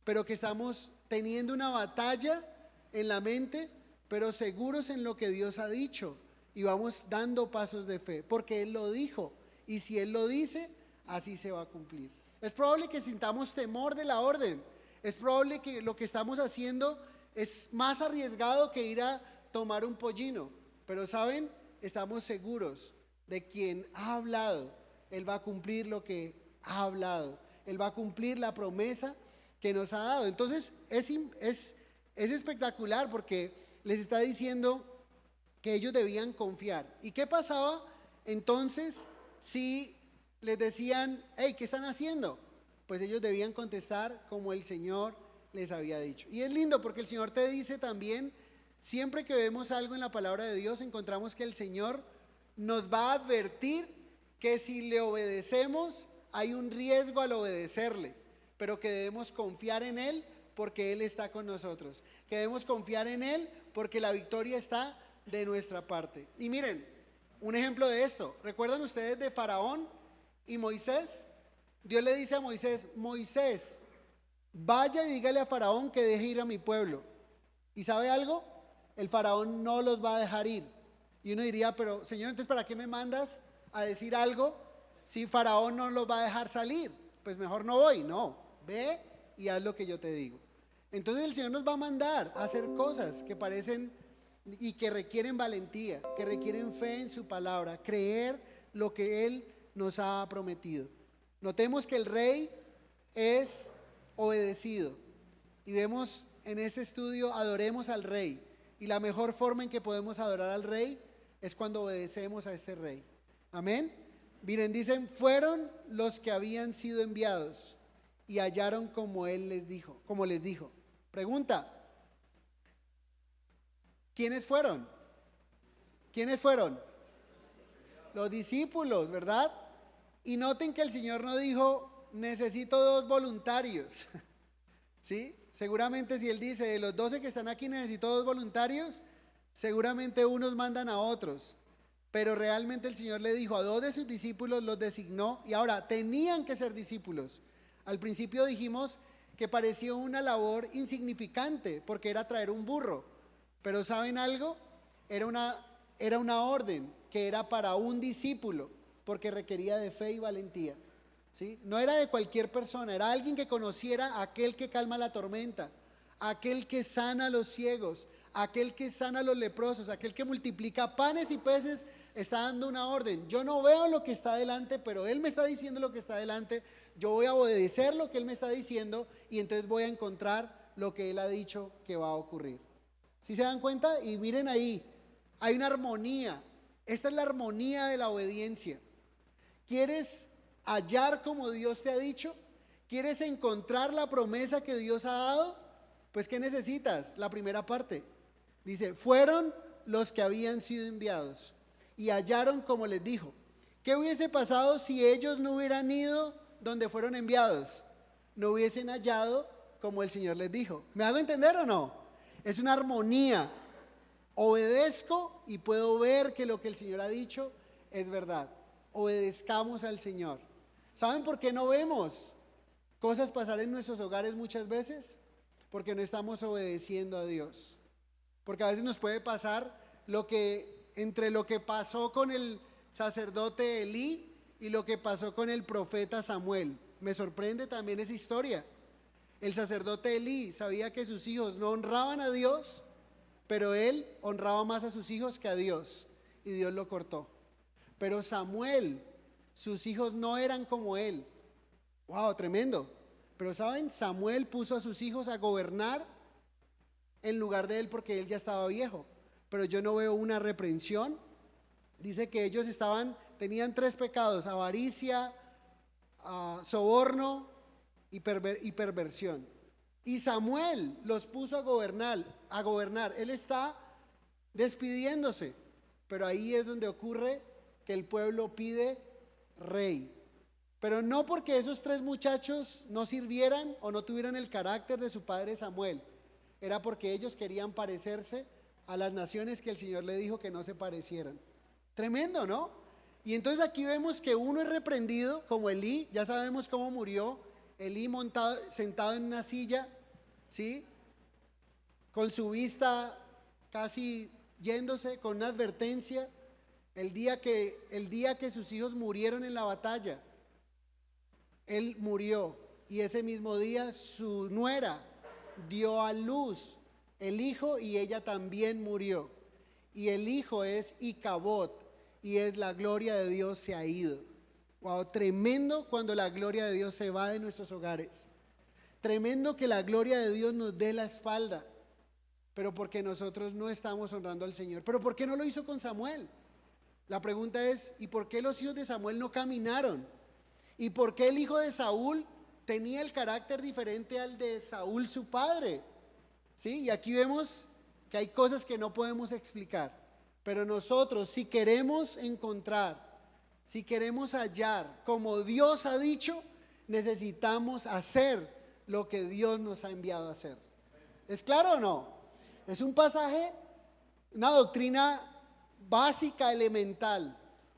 pero que estamos teniendo una batalla en la mente, pero seguros en lo que Dios ha dicho, y vamos dando pasos de fe, porque Él lo dijo, y si Él lo dice, así se va a cumplir. Es probable que sintamos temor de la orden, es probable que lo que estamos haciendo es más arriesgado que ir a tomar un pollino, pero ¿saben? Estamos seguros de quien ha hablado. Él va a cumplir lo que ha hablado, Él va a cumplir la promesa que nos ha dado. Entonces es espectacular, porque les está diciendo que ellos debían confiar. ¿Y qué pasaba entonces si les decían, hey, ¿qué están haciendo? Pues ellos debían contestar como el Señor les había dicho. Y es lindo porque el Señor te dice también, siempre que vemos algo en la palabra de Dios, encontramos que el Señor nos va a advertir que si le obedecemos hay un riesgo al obedecerle, pero que debemos confiar en Él porque Él está con nosotros, que debemos confiar en Él porque la victoria está de nuestra parte. Y miren, un ejemplo de esto, ¿recuerdan ustedes de Faraón y Moisés? Dios le dice a Moisés, Moisés, vaya y dígale a Faraón que deje ir a mi pueblo. ¿Y sabe algo? El Faraón no los va a dejar ir. Y uno diría, pero Señor, entonces ¿para qué me mandas a decir algo si Faraón no los va a dejar salir? Pues mejor no voy. No, ve y haz lo que yo te digo. Entonces el Señor nos va a mandar a hacer cosas que parecen y que requieren valentía, que requieren fe en su palabra, creer lo que Él nos ha prometido. Notemos que el rey es obedecido, y vemos en este estudio, adoremos al rey, y la mejor forma en que podemos adorar al rey es cuando obedecemos a este rey. Amén. Miren, dicen, fueron los que habían sido enviados y hallaron como él les dijo, como les dijo. Pregunta, ¿quiénes fueron? ¿Quiénes fueron? Los discípulos, ¿verdad? Y noten que el Señor no dijo, necesito 2 voluntarios. ¿Sí? Seguramente si Él dice, de los 12 que están aquí necesito 2 voluntarios, seguramente unos mandan a otros. Pero realmente el Señor le dijo a 2 de sus discípulos, los designó, y ahora tenían que ser discípulos. Al principio dijimos que parecía una labor insignificante porque era traer un burro, pero ¿saben algo? Era una orden que era para un discípulo, porque requería de fe y valentía. ¿Sí? No era de cualquier persona, era alguien que conociera a aquel que calma la tormenta, aquel que sana a los ciegos, aquel que sana a los leprosos, aquel que multiplica panes y peces. Está dando una orden. Yo no veo lo que está delante, pero Él me está diciendo lo que está delante. Yo voy a obedecer lo que Él me está diciendo, y entonces voy a encontrar lo que Él ha dicho que va a ocurrir. ¿Sí se dan cuenta? Y miren ahí, hay una armonía. Esta es la armonía de la obediencia. ¿Quieres hallar como Dios te ha dicho? ¿Quieres encontrar la promesa que Dios ha dado? Pues ¿qué necesitas? La primera parte. Dice, fueron los que habían sido enviados y hallaron como les dijo. ¿Qué hubiese pasado si ellos no hubieran ido donde fueron enviados? No hubiesen hallado como el Señor les dijo. ¿Me hago entender o no? Es una armonía. Obedezco y puedo ver que lo que el Señor ha dicho es verdad. Obedezcamos al Señor. ¿Saben por qué no vemos cosas pasar en nuestros hogares muchas veces? Porque no estamos obedeciendo a Dios. Porque a veces nos puede pasar entre lo que pasó con el sacerdote Elí y lo que pasó con el profeta Samuel. Me sorprende también esa historia. El sacerdote Elí sabía que sus hijos no honraban a Dios, pero él honraba más a sus hijos que a Dios, y Dios lo cortó. Pero Samuel, sus hijos no eran como él. ¡Wow! Tremendo. Pero ¿saben? Samuel puso a sus hijos a gobernar en lugar de él porque él ya estaba viejo. Pero yo no veo una reprensión. Dice que ellos tenían 3 pecados: avaricia, soborno y perversión. Y Samuel los puso a gobernar. Él está despidiéndose, pero ahí es donde ocurre que el pueblo pide rey. Pero no porque esos 3 muchachos no sirvieran o no tuvieran el carácter de su padre Samuel. Era porque ellos querían parecerse a las naciones que el Señor le dijo que no se parecieran. Tremendo, ¿no? Y entonces aquí vemos que uno es reprendido, como Elí. Ya sabemos cómo murió Elí, sentado en una silla, ¿sí? Con su vista casi yéndose, con una advertencia. El día que sus hijos murieron en la batalla, él murió, y ese mismo día su nuera dio a luz el hijo y ella también murió. Y el hijo es Icabod, y es la gloria de Dios se ha ido. Wow, tremendo cuando la gloria de Dios se va de nuestros hogares. Tremendo que la gloria de Dios nos dé la espalda, pero porque nosotros no estamos honrando al Señor. Pero ¿por qué no lo hizo con Samuel? La pregunta es, ¿y por qué los hijos de Samuel no caminaron? ¿Y por qué el hijo de Saúl tenía el carácter diferente al de Saúl su padre? ¿Sí? Y aquí vemos que hay cosas que no podemos explicar, pero nosotros, si queremos encontrar, si queremos hallar como Dios ha dicho, necesitamos hacer lo que Dios nos ha enviado a hacer. ¿Es claro o no? Es un pasaje, una doctrina básica, elemental.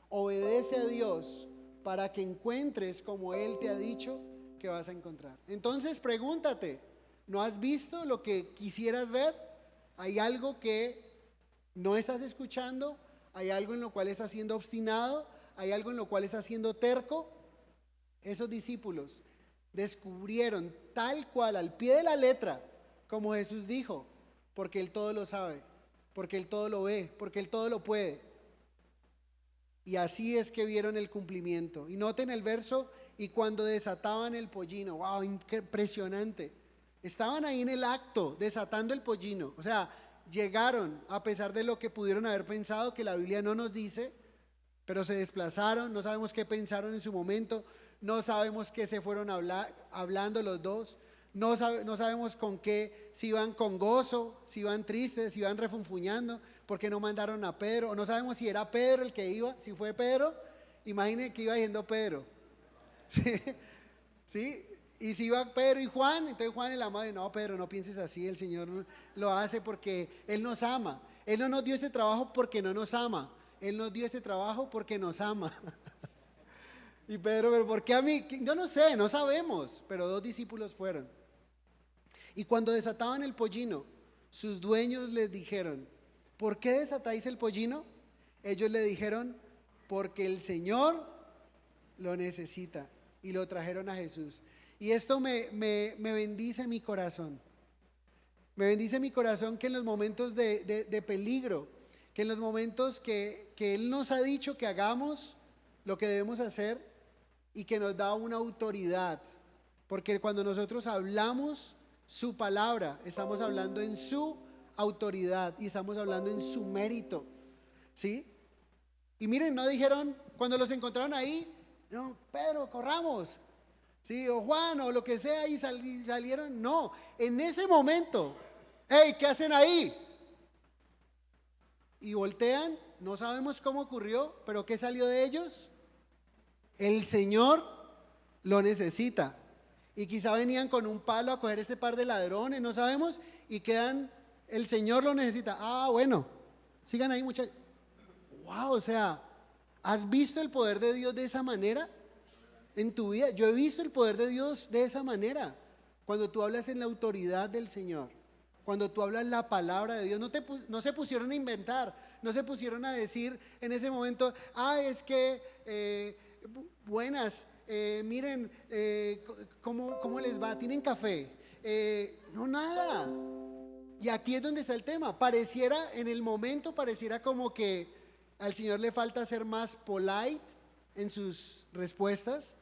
Obedece a Dios para que encuentres como Él te ha dicho que vas a encontrar. Entonces pregúntate, ¿no has visto lo que quisieras ver? ¿Hay algo que no estás escuchando? ¿Hay algo en lo cual estás siendo obstinado? ¿Hay algo en lo cual estás siendo terco? Esos discípulos descubrieron tal cual, al pie de la letra, como Jesús dijo, porque Él todo lo sabe, porque Él todo lo ve, porque Él todo lo puede. Y así es que vieron el cumplimiento. Y noten el verso: y cuando desataban el pollino. ¡Wow! Impresionante. Estaban ahí en el acto, desatando el pollino. O sea, llegaron, a pesar de lo que pudieron haber pensado, que la Biblia no nos dice, pero se desplazaron. No sabemos qué pensaron en su momento. No sabemos qué se fueron hablando los dos. No sabemos con qué, si iban con gozo, si iban tristes, si iban refunfuñando, porque no mandaron a Pedro. O no sabemos si era Pedro el que iba. Si fue Pedro, imaginen que iba diciendo Pedro. ¿Sí? ¿Sí? Y si iba Pedro y Juan, entonces Juan el amado: no, Pedro, no pienses así, el Señor lo hace porque Él nos ama. Él no nos dio este trabajo porque no nos ama, Él nos dio este trabajo porque nos ama. Y Pedro: pero ¿por qué a mí? Yo no sé, no sabemos, pero 2 discípulos fueron. Y cuando desataban el pollino, sus dueños les dijeron: ¿por qué desatáis el pollino? Ellos le dijeron: porque el Señor lo necesita. Y lo trajeron a Jesús. Y esto me bendice mi corazón. Me bendice mi corazón que en los momentos de peligro, que en los momentos que Él nos ha dicho que hagamos lo que debemos hacer, y que nos da una autoridad. Porque cuando nosotros hablamos su palabra, estamos hablando en su autoridad y estamos hablando en su mérito. ¿Sí? Y miren, no dijeron cuando los encontraron ahí: no, Pedro, corramos, ¿sí? O Juan, o lo que sea, y salieron. No, en ese momento: hey, ¿qué hacen ahí? Y voltean, no sabemos cómo ocurrió, pero ¿qué salió de ellos? El Señor lo necesita. Y quizá venían con un palo a coger este par de ladrones, no sabemos, y quedan: el Señor lo necesita. Ah, bueno, sigan ahí, muchachos. Wow, o sea, ¿has visto el poder de Dios de esa manera en tu vida? Yo he visto el poder de Dios de esa manera. Cuando tú hablas en la autoridad del Señor, cuando tú hablas la palabra de Dios, no se pusieron a inventar, no se pusieron a decir en ese momento: es que buenas, miren, ¿cómo les va? ¿Tienen café? No, nada. Y aquí es donde está el tema. Pareciera, en el momento, pareciera como que al Señor le falta ser más polite en sus respuestas,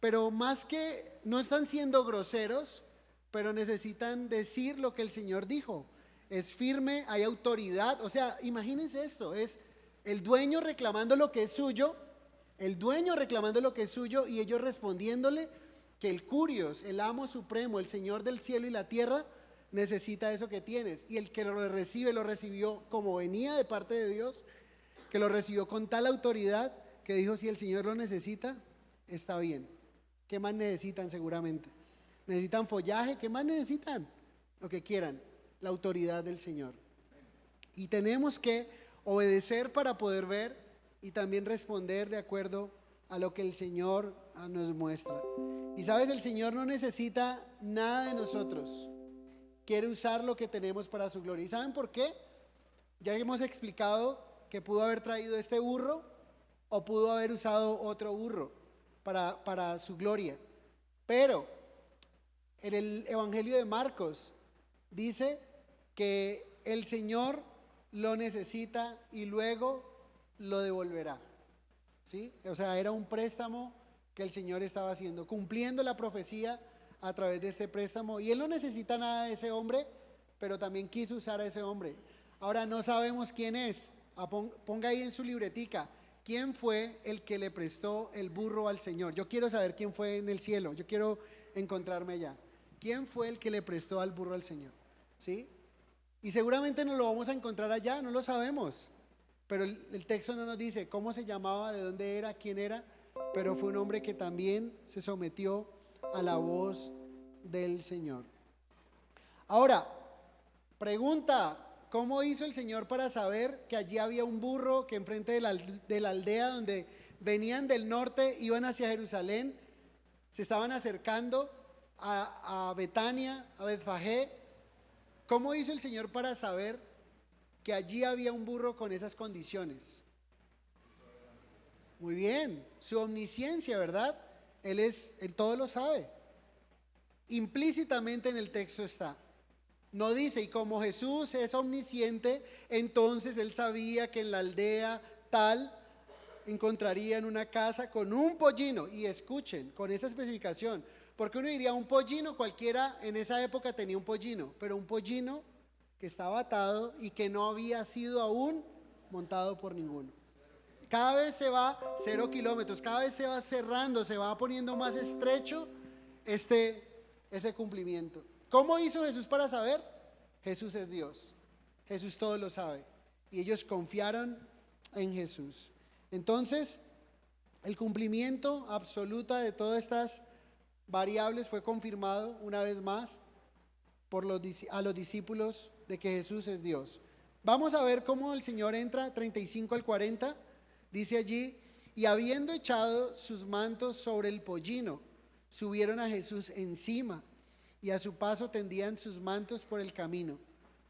pero más que, no están siendo groseros, pero necesitan decir lo que el Señor dijo. Es firme, hay autoridad. O sea, imagínense esto, es el dueño reclamando lo que es suyo, el dueño reclamando lo que es suyo y ellos respondiéndole que el Curios, el amo supremo, el Señor del cielo y la tierra, necesita eso que tienes. Y el que lo recibe, lo recibió como venía de parte de Dios, que lo recibió con tal autoridad que dijo: si el Señor lo necesita, está bien. ¿Qué más necesitan? Seguramente necesitan follaje. ¿Qué más necesitan? Lo que quieran, la autoridad del Señor. Y tenemos que obedecer para poder ver y también responder de acuerdo a lo que el Señor nos muestra. Y sabes, el Señor no necesita nada de nosotros, quiere usar lo que tenemos para su gloria. ¿Y saben por qué? Ya hemos explicado que pudo haber traído este burro o pudo haber usado otro burro para su gloria. Pero en el Evangelio de Marcos dice que el Señor lo necesita y luego lo devolverá. ¿Sí? O sea, era un préstamo que el Señor estaba haciendo, cumpliendo la profecía a través de este préstamo. Y Él no necesita nada de ese hombre, pero también quiso usar a ese hombre. Ahora no sabemos quién es. Ponga ahí en su libretica: ¿quién fue el que le prestó el burro al Señor? Yo quiero saber quién fue en el cielo. Yo quiero encontrarme allá. ¿Quién fue el que le prestó al burro al Señor? ¿Sí? Y seguramente nos lo vamos a encontrar allá, no lo sabemos. Pero el texto no nos dice cómo se llamaba, de dónde era, quién era. Pero fue un hombre que también se sometió a la voz del Señor. Ahora, pregunta: ¿cómo hizo el Señor para saber que allí había un burro, que enfrente de la aldea donde venían del norte, iban hacia Jerusalén, se estaban acercando a Betania, a Betfagé? ¿Cómo hizo el Señor para saber que allí había un burro con esas condiciones? Muy bien, su omnisciencia, ¿verdad? Él todo lo sabe. Implícitamente en el texto está. No dice: y como Jesús es omnisciente, entonces Él sabía que en la aldea tal encontraría en una casa con un pollino. Y escuchen, con esa especificación, porque uno diría un pollino, cualquiera en esa época tenía un pollino, pero un pollino que estaba atado y que no había sido aún montado por ninguno. Cada vez se va 0 kilómetros, cada vez se va cerrando, se va poniendo más estrecho ese cumplimiento. ¿Cómo hizo Jesús para saber? Jesús es Dios, Jesús todo lo sabe, y ellos confiaron en Jesús. Entonces, el cumplimiento absoluto de todas estas variables fue confirmado una vez más a los discípulos de que Jesús es Dios. Vamos a ver cómo el Señor entra, 35 al 40, dice allí: y habiendo echado sus mantos sobre el pollino, subieron a Jesús encima, y a su paso tendían sus mantos por el camino.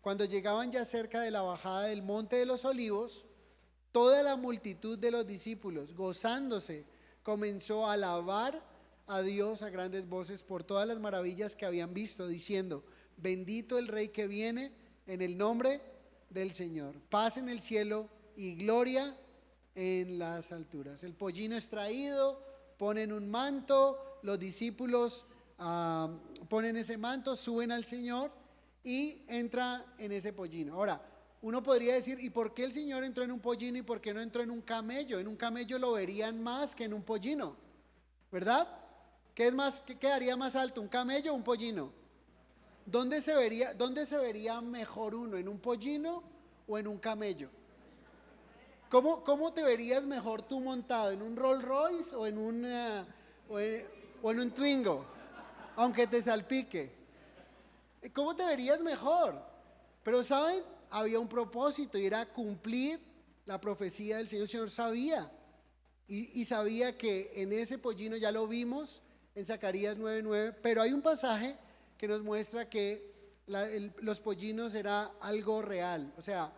Cuando llegaban ya cerca de la bajada del monte de los olivos, toda la multitud de los discípulos, gozándose, comenzó a alabar a Dios a grandes voces por todas las maravillas que habían visto, diciendo: bendito el Rey que viene en el nombre del Señor, paz en el cielo y gloria en las alturas. El pollino es traído, ponen un manto, los discípulos ponen ese manto, suben al Señor y entra en ese pollino. Ahora, uno podría decir: ¿y por qué el Señor entró en un pollino y por qué no entró en un camello? En un camello lo verían más que en un pollino, ¿verdad? ¿Qué quedaría más alto, un camello o un pollino? ¿Dónde se vería mejor uno? ¿En un pollino o en un camello? ¿Cómo te verías mejor tú montado? ¿En un Rolls Royce o en un Twingo? Aunque te salpique. ¿Cómo te verías mejor? Pero ¿saben? Había un propósito, y era cumplir la profecía del Señor. El Señor sabía, y sabía que en ese pollino, ya lo vimos en Zacarías 9:9, pero hay un pasaje que nos muestra que los pollinos era algo real. O sea,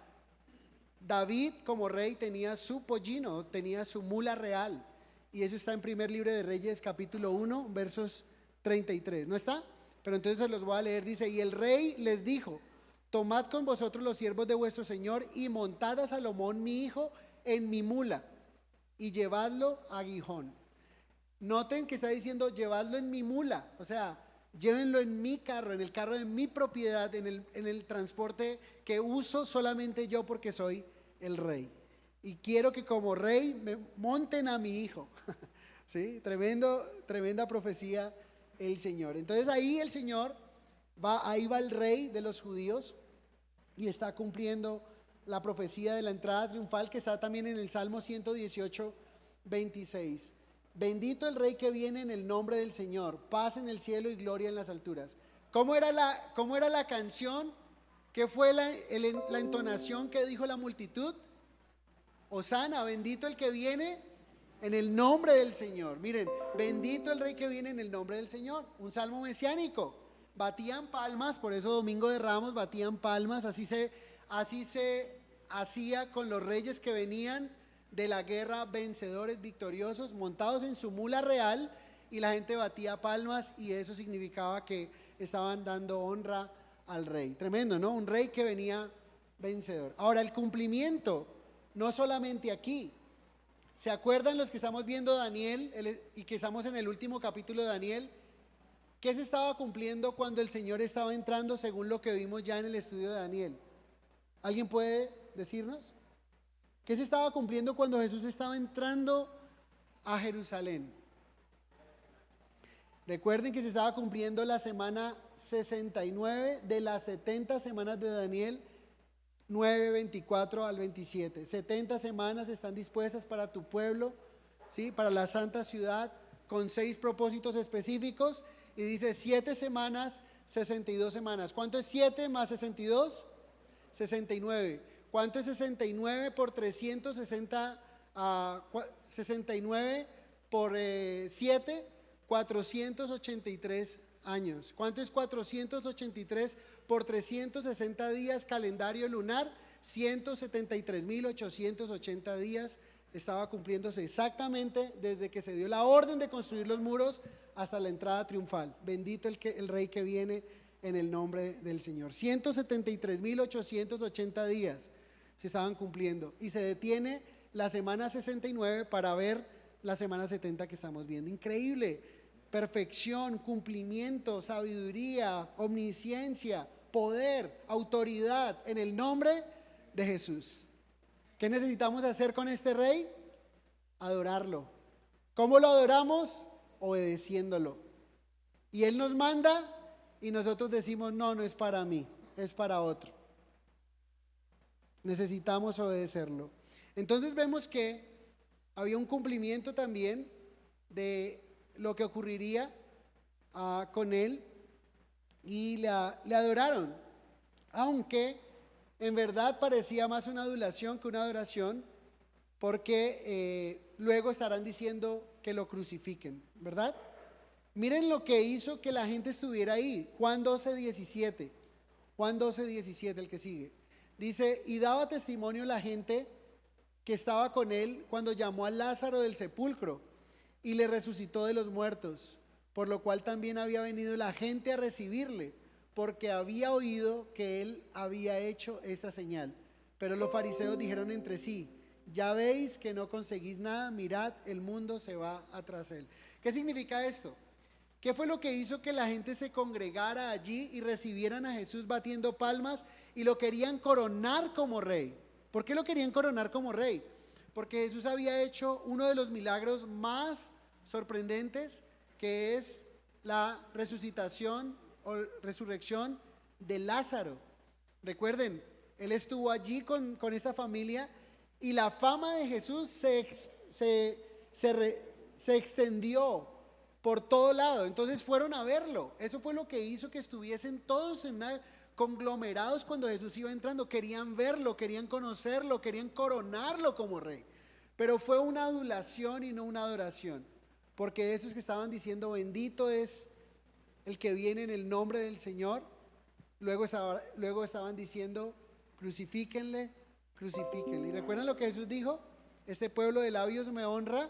David como rey tenía su pollino, tenía su mula real, y eso está en primer libro de Reyes capítulo 1 versos 33, ¿no está? pero entonces se los voy a leer. Dice: y el rey les dijo: tomad con vosotros los siervos de vuestro señor y montad a Salomón mi hijo en mi mula y llevadlo a Gijón. Noten que está diciendo llevadlo en mi mula, o sea, llévenlo en mi carro, en el carro de mi propiedad, en el transporte que uso solamente yo porque soy el rey. Y quiero que como rey me monten a mi hijo. ¿Sí? Tremenda profecía el Señor. Entonces ahí el Señor ahí va el rey de los judíos y está cumpliendo la profecía de la entrada triunfal que está también en el Salmo 118, 26. Bendito el rey que viene en el nombre del Señor, paz en el cielo y gloria en las alturas. ¿Cómo era la canción? ¿Qué fue la entonación que dijo la multitud? Hosana, bendito el que viene en el nombre del Señor. Miren, bendito el rey que viene en el nombre del Señor. Un salmo mesiánico. Batían palmas, por eso Domingo de Ramos batían palmas. Así se hacía con los reyes que venían de la guerra, vencedores, victoriosos, montados en su mula real, y la gente batía palmas y eso significaba que estaban dando honra al rey. Tremendo, ¿no? Un rey que venía vencedor. Ahora, el cumplimiento, no solamente aquí. ¿Se acuerdan los que estamos viendo Daniel y que estamos en el último capítulo de Daniel? ¿Qué se estaba cumpliendo cuando el Señor estaba entrando según lo que vimos ya en el estudio de Daniel? ¿Alguien puede decirnos? ¿Qué se estaba cumpliendo cuando Jesús estaba entrando a Jerusalén? Recuerden que se estaba cumpliendo la semana 69 de las 70 semanas de Daniel 9, 24 al 27. 70 semanas están dispuestas para tu pueblo, ¿sí? Para la santa ciudad, con 6 propósitos específicos. Y dice 7 semanas, 62 semanas. ¿Cuánto es 7 más 62? 69. ¿Cuánto es 69 por 360? 69 por 7, 483 años. ¿Cuánto es 483 por 360 días calendario lunar? 173.880 días. Estaba cumpliéndose exactamente desde que se dio la orden de construir los muros hasta la entrada triunfal. Bendito el rey que viene en el nombre del Señor. 173.880 días se estaban cumpliendo y se detiene la semana 69 para ver la semana 70 que estamos viendo. Increíble. Perfección, cumplimiento, sabiduría, omnisciencia, poder, autoridad en el nombre de Jesús. ¿Qué necesitamos hacer con este rey? Adorarlo. ¿Cómo lo adoramos? Obedeciéndolo. Y Él nos manda y nosotros decimos: no, no es para mí, es para otro. Necesitamos obedecerlo. Entonces vemos que había un cumplimiento también de lo que ocurriría con él, y le adoraron, aunque en verdad parecía más una adulación que una adoración, porque luego estarán diciendo que lo crucifiquen, ¿verdad? Miren lo que hizo que la gente estuviera ahí. Juan 12:17. Juan 12:17, el que sigue. Dice: y daba testimonio la gente que estaba con él cuando llamó a Lázaro del sepulcro y le resucitó de los muertos, por lo cual también había venido la gente a recibirle, porque había oído que él había hecho esta señal. Pero los fariseos dijeron entre sí: ya veis que no conseguís nada, mirad, el mundo se va tras él. ¿Qué significa esto? ¿Qué fue lo que hizo que la gente se congregara allí y recibieran a Jesús batiendo palmas y lo querían coronar como rey? ¿Por qué lo querían coronar como rey? Porque Jesús había hecho uno de los milagros más sorprendentes, que es la resucitación o resurrección de Lázaro. Recuerden, Él estuvo allí con esta familia y la fama de Jesús se extendió por todo lado. Entonces fueron a verlo. Eso fue lo que hizo que estuviesen todos conglomerados cuando Jesús iba entrando. Querían verlo, querían conocerlo, querían coronarlo como rey. Pero fue una adulación y no una adoración, porque esos que estaban diciendo: bendito es el que viene en el nombre del Señor, luego estaban diciendo: crucifíquenle, crucifíquenle. ¿Y recuerdan lo que Jesús dijo? Este pueblo de labios me honra,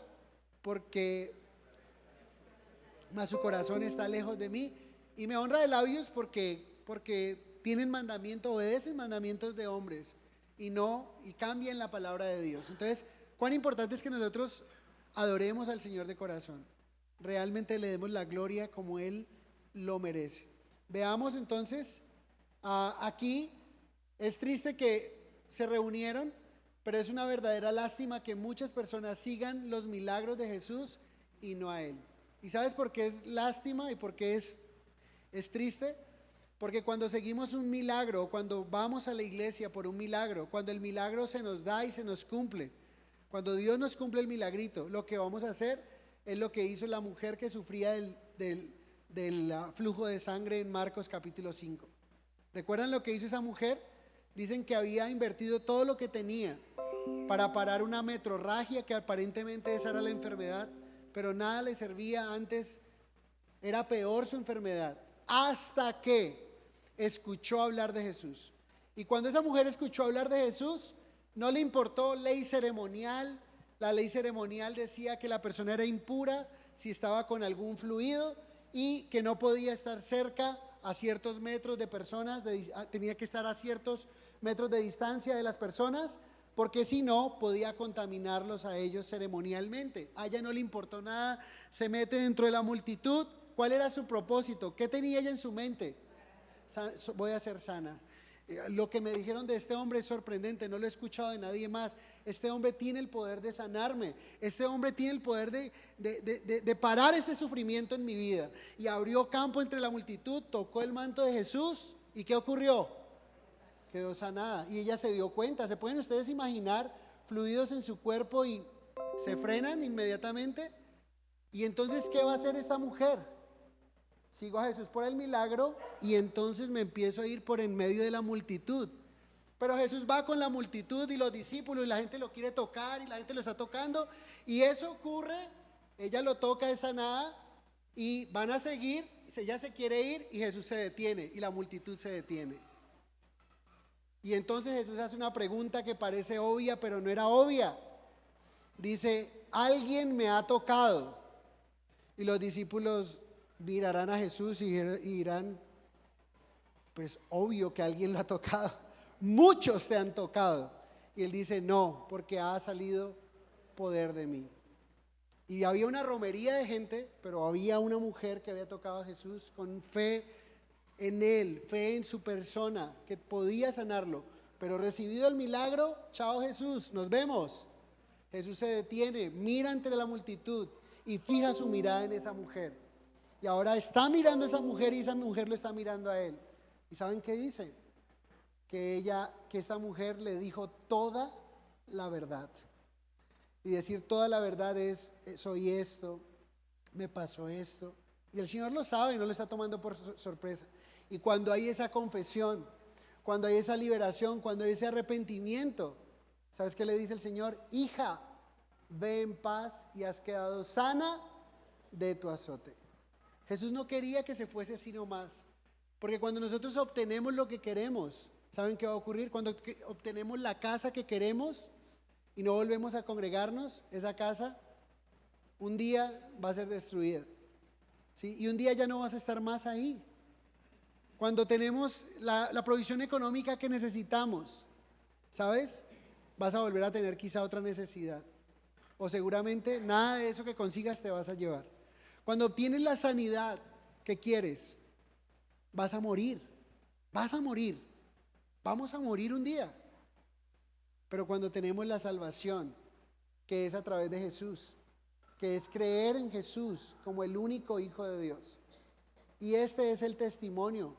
mas su corazón está lejos de mí. Y me honra de labios porque tienen mandamiento, obedecen mandamientos de hombres y cambian la palabra de Dios. Entonces, cuán importante es que nosotros adoremos al Señor de corazón, realmente le demos la gloria como Él lo merece. Veamos entonces, aquí es triste que se reunieron, pero es una verdadera lástima que muchas personas sigan los milagros de Jesús y no a Él. ¿Y sabes por qué es lástima y por qué es triste? Porque cuando seguimos un milagro, cuando vamos a la iglesia por un milagro, cuando el milagro se nos da y se nos cumple, cuando Dios nos cumple el milagrito, lo que vamos a hacer es lo que hizo la mujer que sufría del flujo de sangre en Marcos capítulo 5. ¿Recuerdan lo que hizo esa mujer? Dicen que había invertido todo lo que tenía para parar una metrorragia, que aparentemente esa era la enfermedad, pero nada le servía. Antes era peor su enfermedad, hasta que escuchó hablar de Jesús. Y cuando esa mujer escuchó hablar de Jesús, no le importó ley ceremonial. La ley ceremonial decía que la persona era impura si estaba con algún fluido y que no podía estar cerca a ciertos metros de personas, tenía que estar a ciertos metros de distancia de las personas, porque si no podía contaminarlos a ellos ceremonialmente. A ella no le importó nada, se mete dentro de la multitud. ¿Cuál era su propósito? ¿Qué tenía ella en su mente? Voy a ser sana. Lo que me dijeron de este hombre es sorprendente, no lo he escuchado de nadie más. Este hombre tiene el poder de sanarme, este hombre tiene el poder de parar este sufrimiento en mi vida. Y abrió campo entre la multitud, tocó el manto de Jesús. ¿Y qué ocurrió? Quedó sanada. Y ella se dio cuenta. ¿Se pueden ustedes imaginar fluidos en su cuerpo y se frenan inmediatamente? Y entonces, ¿qué va a hacer esta mujer? Sigo a Jesús por el milagro y entonces me empiezo a ir por en medio de la multitud. Pero Jesús va con la multitud y los discípulos y la gente lo quiere tocar y la gente lo está tocando, y eso ocurre. Ella lo toca, es sanada, y van a seguir. Ella se quiere ir y Jesús se detiene y la multitud se detiene. Y entonces Jesús hace una pregunta que parece obvia, pero no era obvia. Dice: alguien me ha tocado. Y los discípulos mirarán a Jesús y dirán: pues obvio que alguien lo ha tocado, muchos te han tocado. Y él dice: no, porque ha salido poder de mí. Y había una romería de gente, pero había una mujer que había tocado a Jesús con fe en él, fe en su persona, que podía sanarlo. Pero recibido el milagro, chao Jesús, nos vemos. Jesús se detiene, mira entre la multitud y fija su mirada en esa mujer. Y ahora está mirando a esa mujer y esa mujer lo está mirando a él. ¿Y saben qué dice? Que esta mujer le dijo toda la verdad. Y decir toda la verdad es: soy esto, me pasó esto. Y el Señor lo sabe, no lo está tomando por sorpresa. Y cuando hay esa confesión, cuando hay esa liberación, cuando hay ese arrepentimiento, ¿sabes qué le dice el Señor? Hija, ve en paz y has quedado sana de tu azote. Jesús no quería que se fuese así nomás, porque cuando nosotros obtenemos lo que queremos, ¿saben qué va a ocurrir? Cuando obtenemos la casa que queremos y no volvemos a congregarnos, esa casa un día va a ser destruida, ¿sí? Y un día ya no vas a estar más ahí. Cuando tenemos la provisión económica que necesitamos, ¿sabes? Vas a volver a tener quizá otra necesidad, o seguramente nada de eso que consigas te vas a llevar. Cuando obtienes la sanidad que quieres, vas a morir, vamos a morir un día. Pero cuando tenemos la salvación, que es a través de Jesús, que es creer en Jesús como el único Hijo de Dios, y este es el testimonio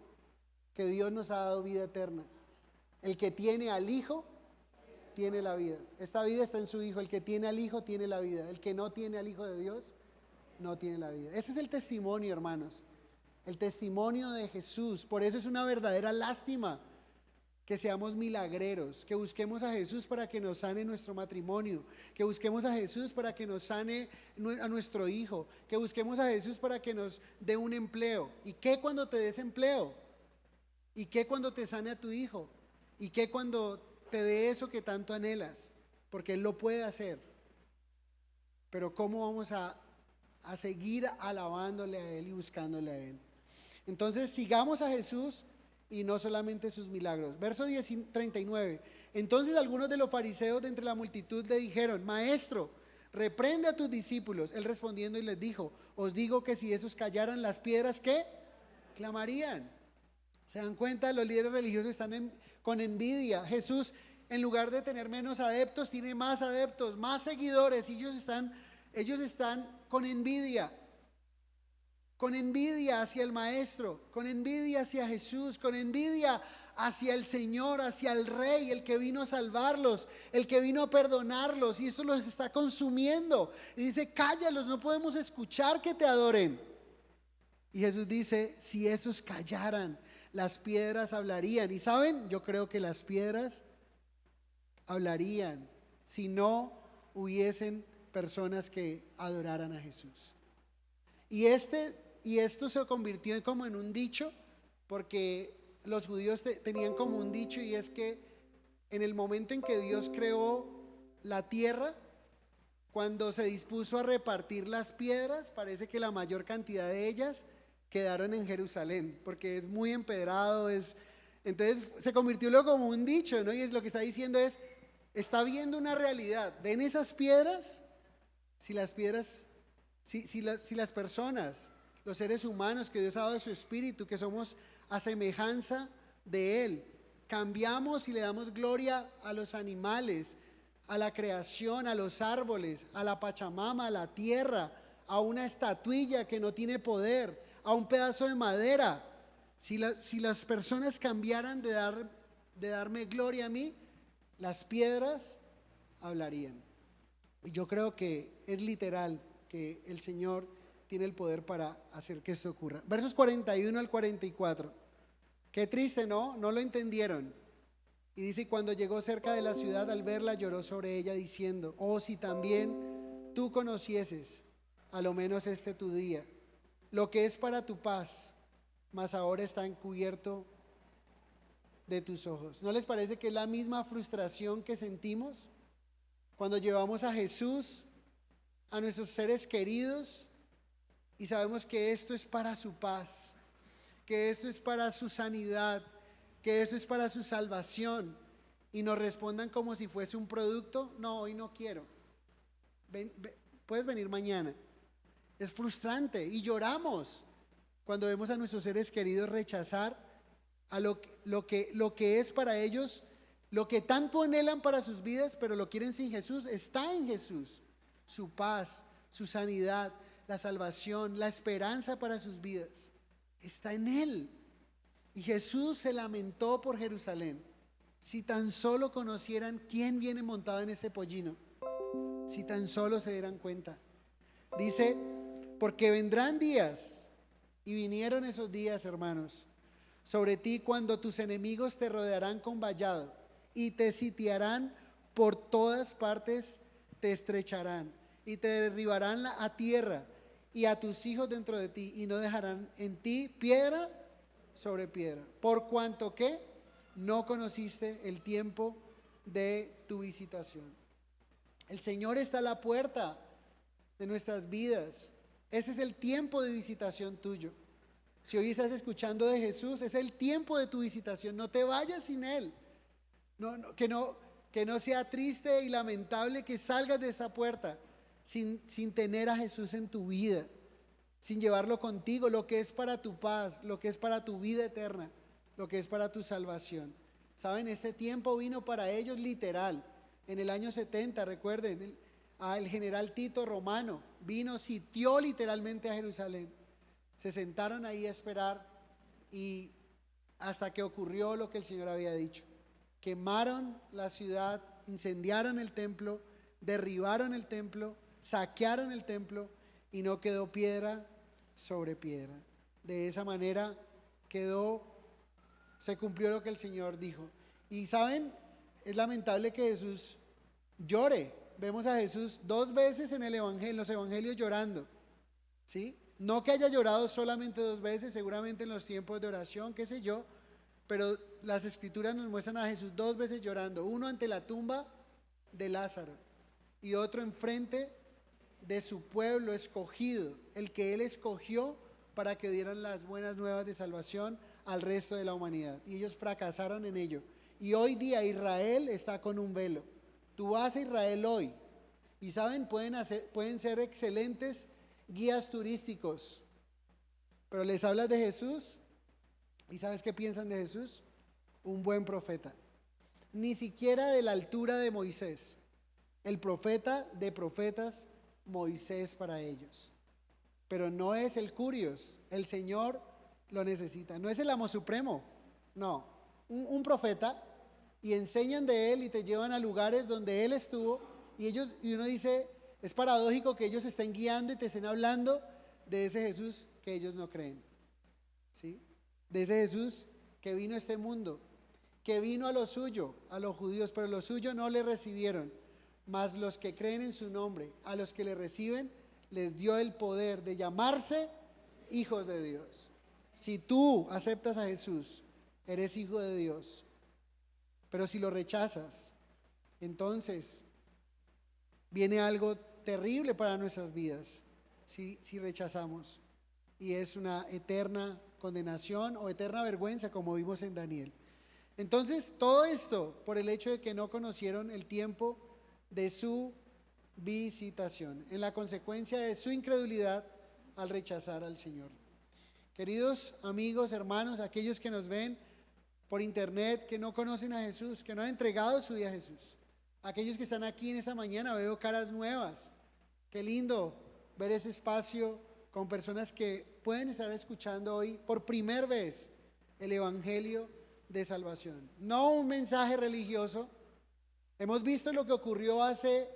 que Dios nos ha dado: vida eterna. El que tiene al Hijo tiene la vida. Esta vida está en su Hijo. El que tiene al Hijo tiene la vida. El que no tiene al Hijo de Dios no tiene la vida. Ese es el testimonio, hermanos, el testimonio de Jesús. Por eso es una verdadera lástima que seamos milagreros, que busquemos a Jesús para que nos sane nuestro matrimonio, que busquemos a Jesús para que nos sane a nuestro hijo, que busquemos a Jesús para que nos dé un empleo. ¿Y qué cuando te des empleo? ¿Y qué cuando te sane a tu hijo? ¿Y qué cuando te dé eso que tanto anhelas? Porque Él lo puede hacer. Pero ¿cómo vamos a seguir alabándole a Él y buscándole a Él? Entonces sigamos a Jesús y no solamente sus milagros. Verso 39. Entonces algunos de los fariseos de entre la multitud le dijeron: Maestro, reprende a tus discípulos. Él respondiendo y les dijo: os digo que si esos callaran, las piedras, ¿qué? Clamarían. ¿Se dan cuenta? Los líderes religiosos están con envidia. Jesús, en lugar de tener menos adeptos, tiene más adeptos, más seguidores, y ellos están con envidia hacia el Maestro, con envidia hacia Jesús, con envidia hacia el Señor, hacia el Rey, el que vino a salvarlos, el que vino a perdonarlos, y eso los está consumiendo. Y dice: cállalos, no podemos escuchar que te adoren. Y Jesús dice: si esos callaran, las piedras hablarían. Y saben, yo creo que las piedras hablarían si no hubiesen personas que adoraran a Jesús. Y esto se convirtió como en un dicho, porque los judíos tenían como un dicho, y es que en el momento en que Dios creó la tierra, cuando se dispuso a repartir las piedras, parece que la mayor cantidad de ellas quedaron en Jerusalén, porque es muy empedrado, entonces se convirtió luego como un dicho, ¿no? Y es lo que está diciendo es: está viendo una realidad. ¿Ven esas piedras? Si las personas, los seres humanos que Dios ha dado de su espíritu, que somos a semejanza de Él, cambiamos y le damos gloria a los animales, a la creación, a los árboles, a la Pachamama, a la tierra, a una estatuilla que no tiene poder, a un pedazo de madera. Si las personas cambiaran de darme gloria a mí, las piedras hablarían. Y yo creo que es literal, que el Señor tiene el poder para hacer que esto ocurra. Versos 41 al 44. Qué triste, ¿no? No lo entendieron. Y dice: cuando llegó cerca de la ciudad, al verla, lloró sobre ella diciendo: oh, si también tú conocieses, a lo menos este tu día, lo que es para tu paz, mas ahora está encubierto de tus ojos. ¿No les parece que es la misma frustración que sentimos cuando llevamos a Jesús a nuestros seres queridos y sabemos que esto es para su paz, que esto es para su sanidad, que esto es para su salvación, y nos respondan como si fuese un producto? No, hoy no quiero. Puedes venir mañana. Es frustrante, y lloramos cuando vemos a nuestros seres queridos rechazar a lo que es para ellos, lo que tanto anhelan para sus vidas, pero lo quieren sin Jesús. Está en Jesús su paz, su sanidad, la salvación, la esperanza para sus vidas. Está en Él. Y Jesús se lamentó por Jerusalén. Si tan solo conocieran quién viene montado en ese pollino, si tan solo se dieran cuenta. Dice: porque vendrán días, y vinieron esos días, hermanos, sobre ti, cuando tus enemigos te rodearán con vallado y te sitiarán por todas partes, te estrecharán y te derribarán a tierra y a tus hijos dentro de ti, y no dejarán en ti piedra sobre piedra, por cuanto que no conociste el tiempo de tu visitación. El Señor está a la puerta de nuestras vidas. Ese es el tiempo de visitación tuyo. Si hoy estás escuchando de Jesús, es el tiempo de tu visitación. No te vayas sin Él. Que no sea triste y lamentable que salgas de esta puerta sin tener a Jesús en tu vida, sin llevarlo contigo, lo que es para tu paz, lo que es para tu vida eterna, lo que es para tu salvación. Saben, este tiempo vino para ellos literal. En el año 70, recuerden, el general Tito romano vino, sitió literalmente a Jerusalén. Se sentaron ahí a esperar, y hasta que ocurrió lo que el Señor había dicho. Quemaron la ciudad, incendiaron el templo, derribaron el templo, saquearon el templo, y no quedó piedra sobre piedra. De esa manera se cumplió lo que el Señor dijo. Y saben, es lamentable que Jesús llore. Vemos a Jesús 2 veces en los evangelios llorando, ¿sí? No que haya llorado solamente 2 veces, seguramente en los tiempos de oración, qué sé yo, pero las escrituras nos muestran a Jesús 2 veces llorando. Uno ante la tumba de Lázaro, y otro enfrente de su pueblo escogido, el que Él escogió para que dieran las buenas nuevas de salvación al resto de la humanidad. Y ellos fracasaron en ello. Y hoy día Israel está con un velo. Tú vas a Israel hoy y saben, pueden ser excelentes guías turísticos, pero les hablas de Jesús y ¿sabes qué piensan de Jesús? Un buen profeta. Ni siquiera de la altura de Moisés. El profeta de profetas, Moisés para ellos. Pero no es el curios, el Señor lo necesita. No es el amo supremo, no. Un profeta, y enseñan de él y te llevan a lugares donde él estuvo y uno dice, es paradójico que ellos estén guiando y te estén hablando de ese Jesús que ellos no creen, ¿sí? De ese Jesús que vino a este mundo, que vino a lo suyo, a los judíos, pero los suyos no le recibieron, mas los que creen en su nombre, a los que le reciben, les dio el poder de llamarse hijos de Dios. Si tú aceptas a Jesús, eres hijo de Dios. Pero si lo rechazas, entonces viene algo terrible para nuestras vidas si rechazamos. Y es una eterna condenación o eterna vergüenza, como vimos en Daniel. Entonces, todo esto por el hecho de que no conocieron el tiempo de su visitación, en la consecuencia de su incredulidad al rechazar al Señor. Queridos amigos, hermanos, aquellos que nos ven por internet, que no conocen a Jesús, que no han entregado su vida a Jesús, aquellos que están aquí en esa mañana, veo caras nuevas. Qué lindo ver ese espacio con personas que pueden estar escuchando hoy por primera vez el Evangelio de salvación. No un mensaje religioso. Hemos visto lo que ocurrió hace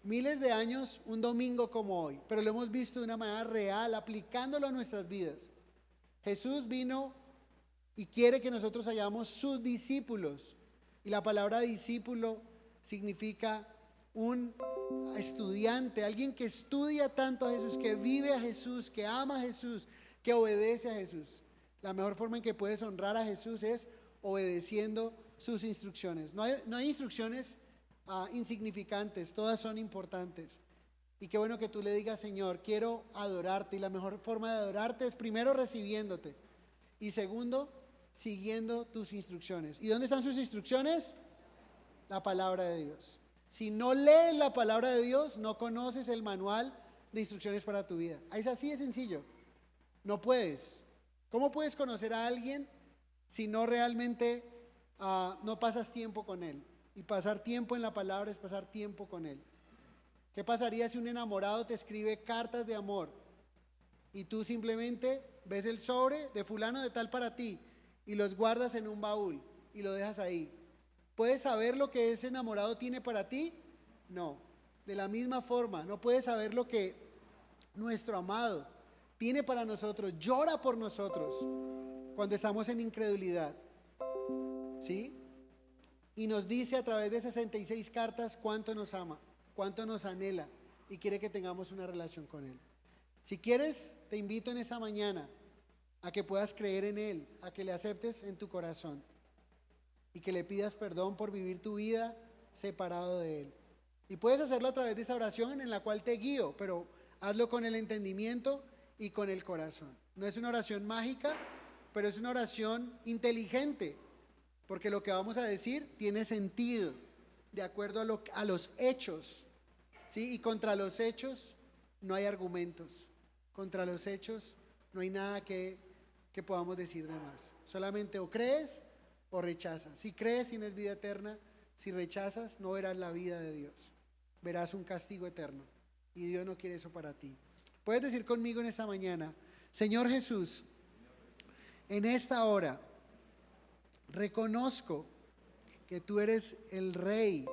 miles de años, un domingo como hoy, pero lo hemos visto de una manera real, aplicándolo a nuestras vidas. Jesús vino y quiere que nosotros hayamos sus discípulos. Y la palabra discípulo significa un estudiante, alguien que estudia tanto a Jesús, que vive a Jesús, que ama a Jesús, que obedece a Jesús. La mejor forma en que puedes honrar a Jesús es obedeciendo sus instrucciones. No hay instrucciones insignificantes, todas son importantes. Y qué bueno que tú le digas, Señor, quiero adorarte. Y la mejor forma de adorarte es primero recibiéndote y segundo, siguiendo tus instrucciones. ¿Y dónde están sus instrucciones? La palabra de Dios. Si no lees la palabra de Dios, no conoces el manual de instrucciones para tu vida. Es así de sencillo. No puedes. ¿Cómo puedes conocer a alguien si no realmente no pasas tiempo con él? Y pasar tiempo en la palabra es pasar tiempo con él. ¿Qué pasaría si un enamorado te escribe cartas de amor y tú simplemente ves el sobre de fulano de tal para ti y los guardas en un baúl y lo dejas ahí? ¿Puedes saber lo que ese enamorado tiene para ti? No. De la misma forma, no puedes saber lo que nuestro amado tiene para nosotros, llora por nosotros cuando estamos en incredulidad, ¿sí? Y nos dice a través de 66 cartas cuánto nos ama, cuánto nos anhela y quiere que tengamos una relación con Él. Si quieres, te invito en esta mañana a que puedas creer en Él, a que le aceptes en tu corazón y que le pidas perdón por vivir tu vida separado de Él. Y puedes hacerlo a través de esta oración en la cual te guío, pero hazlo con el entendimiento y con el corazón. No es una oración mágica, pero es una oración inteligente, porque lo que vamos a decir tiene sentido de acuerdo a los hechos, ¿sí? Y contra los hechos no hay argumentos, contra los hechos no hay nada que podamos decir de más. Solamente o crees o rechazas. Si crees, tienes vida eterna. Si rechazas, no verás la vida de Dios, verás un castigo eterno, y Dios no quiere eso para ti. Puedes decir conmigo en esta mañana: Señor Jesús, en esta hora reconozco que tú eres el Rey,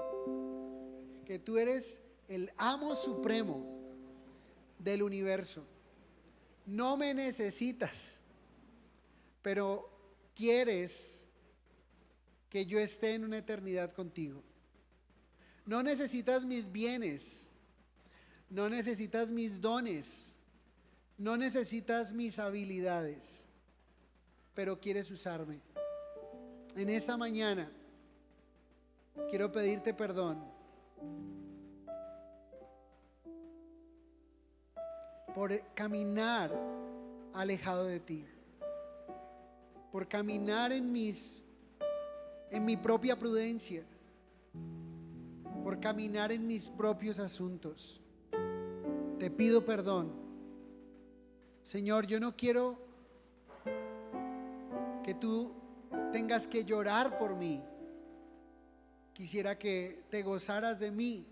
que tú eres el amo supremo del universo. No me necesitas, pero quieres que yo esté en una eternidad contigo. No necesitas mis bienes, no necesitas mis dones, no necesitas mis habilidades, pero quieres usarme. En esta mañana quiero pedirte perdón por caminar alejado de ti, por caminar en mi propia prudencia, por caminar en mis propios asuntos. Te pido perdón. Señor, yo no quiero que tú tengas que llorar por mí. Quisiera que te gozaras de mí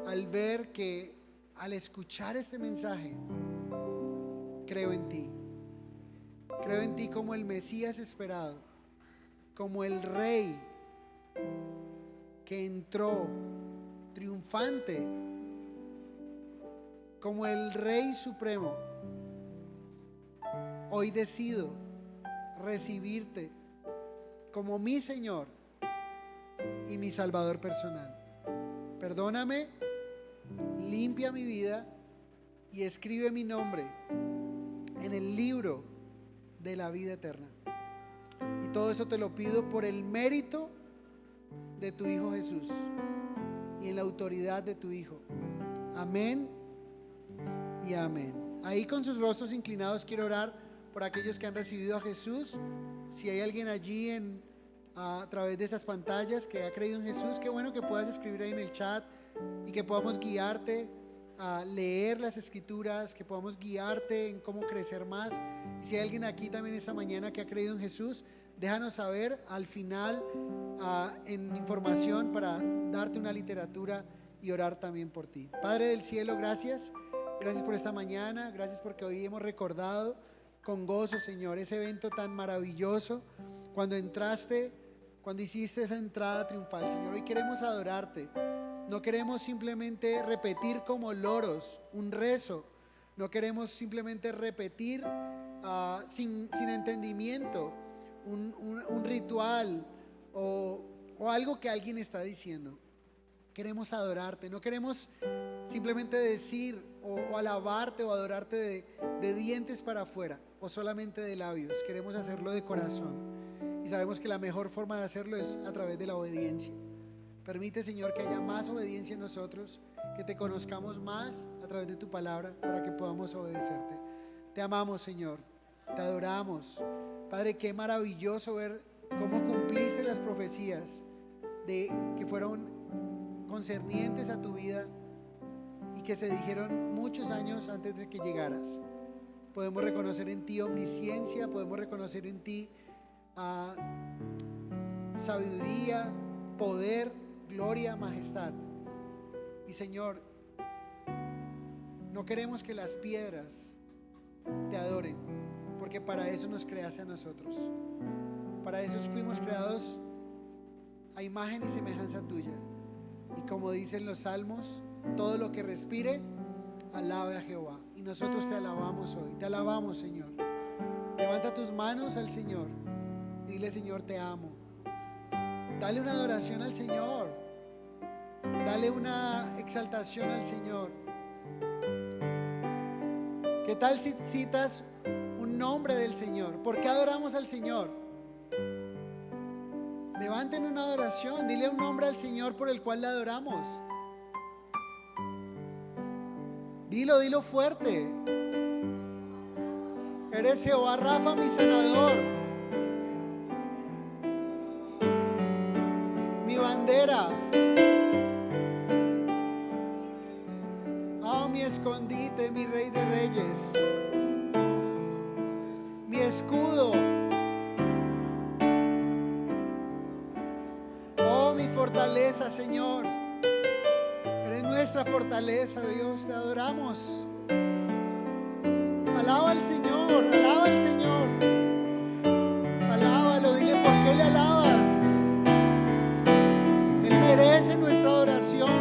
al ver que, al escuchar este mensaje, creo en ti. Creo en ti como el Mesías esperado, como el Rey que entró triunfante, como el Rey Supremo. Hoy decido recibirte como mi Señor y mi Salvador personal. Perdóname, limpia mi vida y escribe mi nombre en el libro de la vida eterna. Y todo esto te lo pido por el mérito de tu Hijo Jesús y en la autoridad de tu Hijo. Amén y amén. Ahí con sus rostros inclinados quiero orar por aquellos que han recibido a Jesús. Si hay alguien allí a través de estas pantallas que ha creído en Jesús, qué bueno que puedas escribir ahí en el chat y que podamos guiarte a leer las escrituras, que podamos guiarte en cómo crecer más. Y si hay alguien aquí también esta mañana que ha creído en Jesús, déjanos saber al final en información para darte una literatura y orar también por ti. Padre del cielo, gracias por esta mañana, gracias porque hoy hemos recordado con gozo, Señor, ese evento tan maravilloso cuando entraste, cuando hiciste esa entrada triunfal. Señor, hoy queremos adorarte. No queremos simplemente repetir como loros un rezo. No queremos simplemente repetir sin entendimiento un ritual o algo que alguien está diciendo. Queremos adorarte. No queremos simplemente decir o alabarte o adorarte de dientes para afuera o solamente de labios. Queremos hacerlo de corazón. Y sabemos que la mejor forma de hacerlo es a través de la obediencia. Permite, Señor, que haya más obediencia en nosotros, que te conozcamos más a través de tu palabra para que podamos obedecerte. Te amamos, Señor, te adoramos. Padre, qué maravilloso ver cómo cumpliste las profecías que fueron concernientes a tu vida y que se dijeron muchos años antes de que llegaras. Podemos reconocer en ti omnisciencia, podemos reconocer en ti sabiduría, poder, gloria, majestad. Y Señor, no queremos que las piedras te adoren, porque para eso nos creaste a nosotros. Para eso fuimos creados a imagen y semejanza tuya. Y como dicen los salmos, todo lo que respire, alabe a Jehová. Y nosotros te alabamos hoy, te alabamos, Señor. Levanta tus manos al Señor y dile: Señor, te amo. Dale una adoración al Señor. Dale una exaltación al Señor. ¿Qué tal si citas un nombre del Señor? ¿Por qué adoramos al Señor? Levanten una adoración. Dile un nombre al Señor por el cual le adoramos. Dilo fuerte. Eres Jehová Rafa, mi sanador, mi bandera, mi escondite, mi Rey de Reyes, mi escudo, mi fortaleza, Señor. Eres nuestra fortaleza, Dios, te adoramos. Alaba al Señor, alaba al Señor. Alábalo, dile por qué le alabas. Él merece nuestra adoración.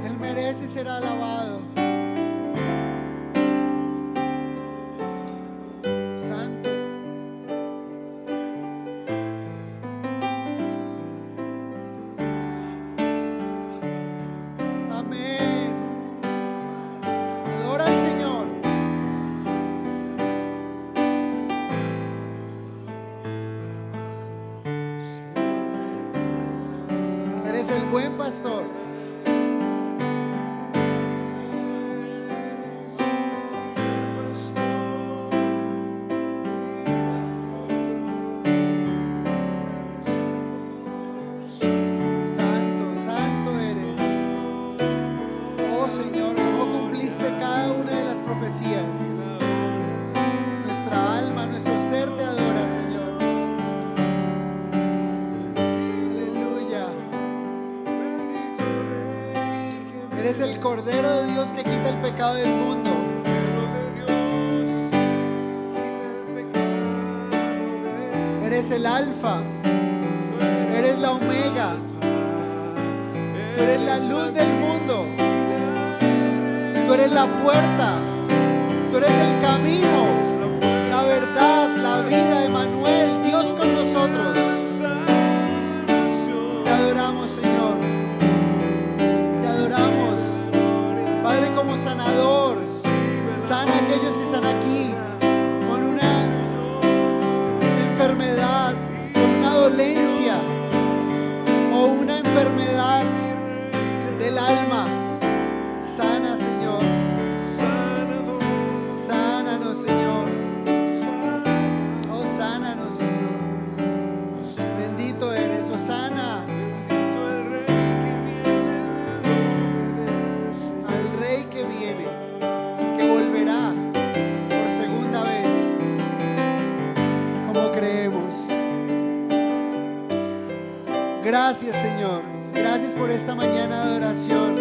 Él merece ser alabado. Santo. Amén. Adora al Señor. Eres el buen pastor. Eres el Cordero de Dios que quita el pecado del mundo. Eres el Alfa, eres la Omega, tú eres la luz del mundo, tú eres la puerta, tú eres el camino, la verdad, la vida, Emmanuel, Dios con nosotros. Te adoramos, Señor, te adoramos, Padre, como sanador. Sana a aquellos que están aquí con una enfermedad, con una dolencia o una enfermedad del alma. Sana, Señor. Sánanos, Señor. Oh, sánanos, Señor. Bendito eres, oh, sana al Rey que viene, que volverá por segunda vez, como creemos. Gracias, Señor. Gracias por esta mañana de adoración.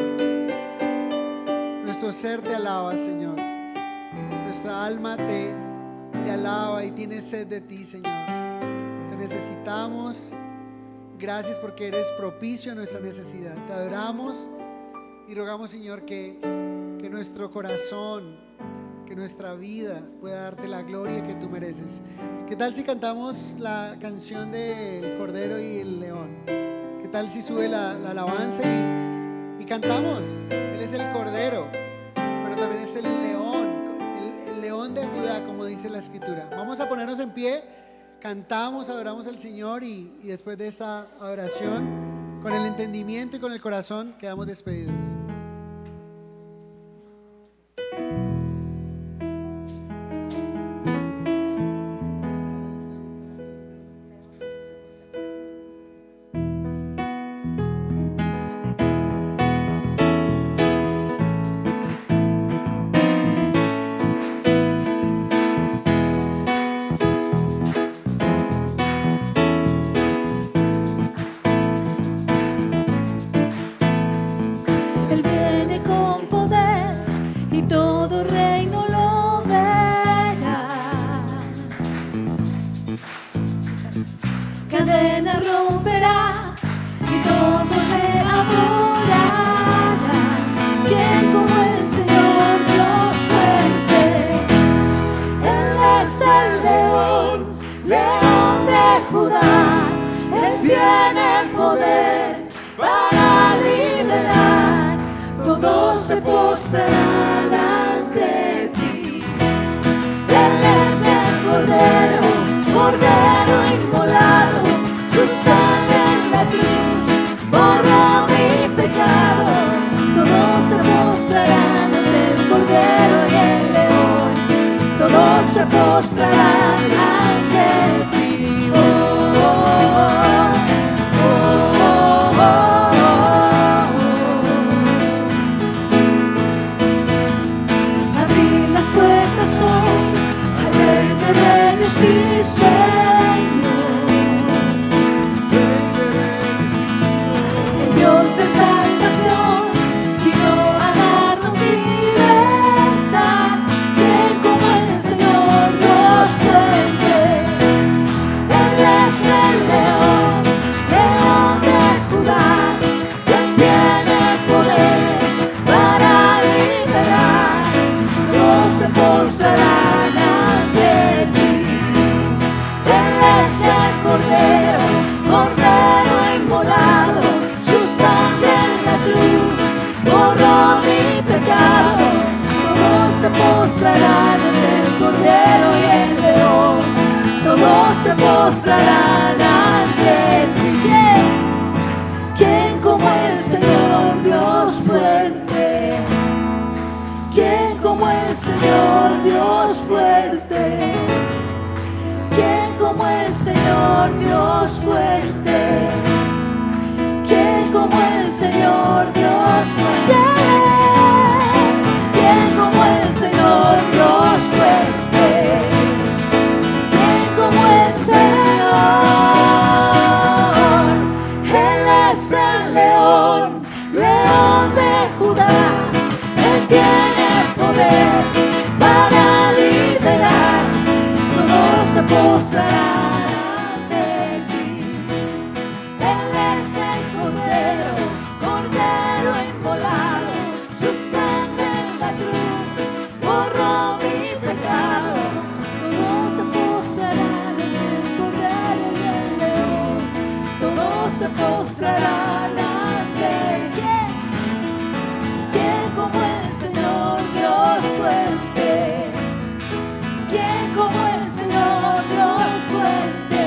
Nuestro ser te alaba, Señor. Nuestra alma te alaba y tiene sed de ti, Señor. Te necesitamos. Gracias porque eres propicio a nuestra necesidad. Te adoramos y rogamos, Señor, que nuestro corazón, que nuestra vida pueda darte la gloria que tú mereces. ¿Qué tal si cantamos la canción del Cordero y el León? ¿Qué tal si sube la alabanza y cantamos? Él es el Cordero, pero también es el León, el León de Judá, como dice la Escritura. Vamos a ponernos en pie, cantamos, adoramos al Señor y después de esta adoración, con el entendimiento y con el corazón, quedamos despedidos. León de Judá. se postrarán ante Él. ¿Quién como el Señor Dios fuerte? ¿Quién como el Señor Dios fuerte?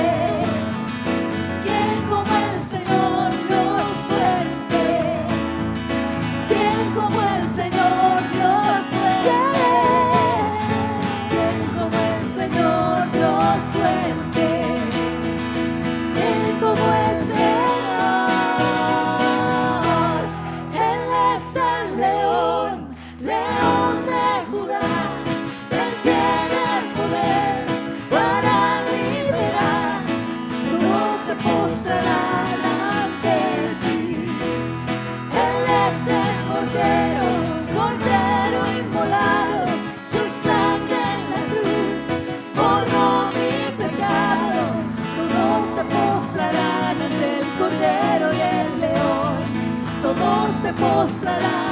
¿Quién como el Señor Dios fuerte? ¿Quién como el Señor Dios fuerte? ¿Quién como el Señor Dios fuerte? ¿Quién como el Señor? Él es el león, león de Judá. Él tiene el poder para liberar. Todos se postrarán ante ti. Él es el Cordero, Cordero inmolado. Su sangre en la cruz borró mi pecado. Todos se postrarán ante el Cordero y el León. Todos se postrarán.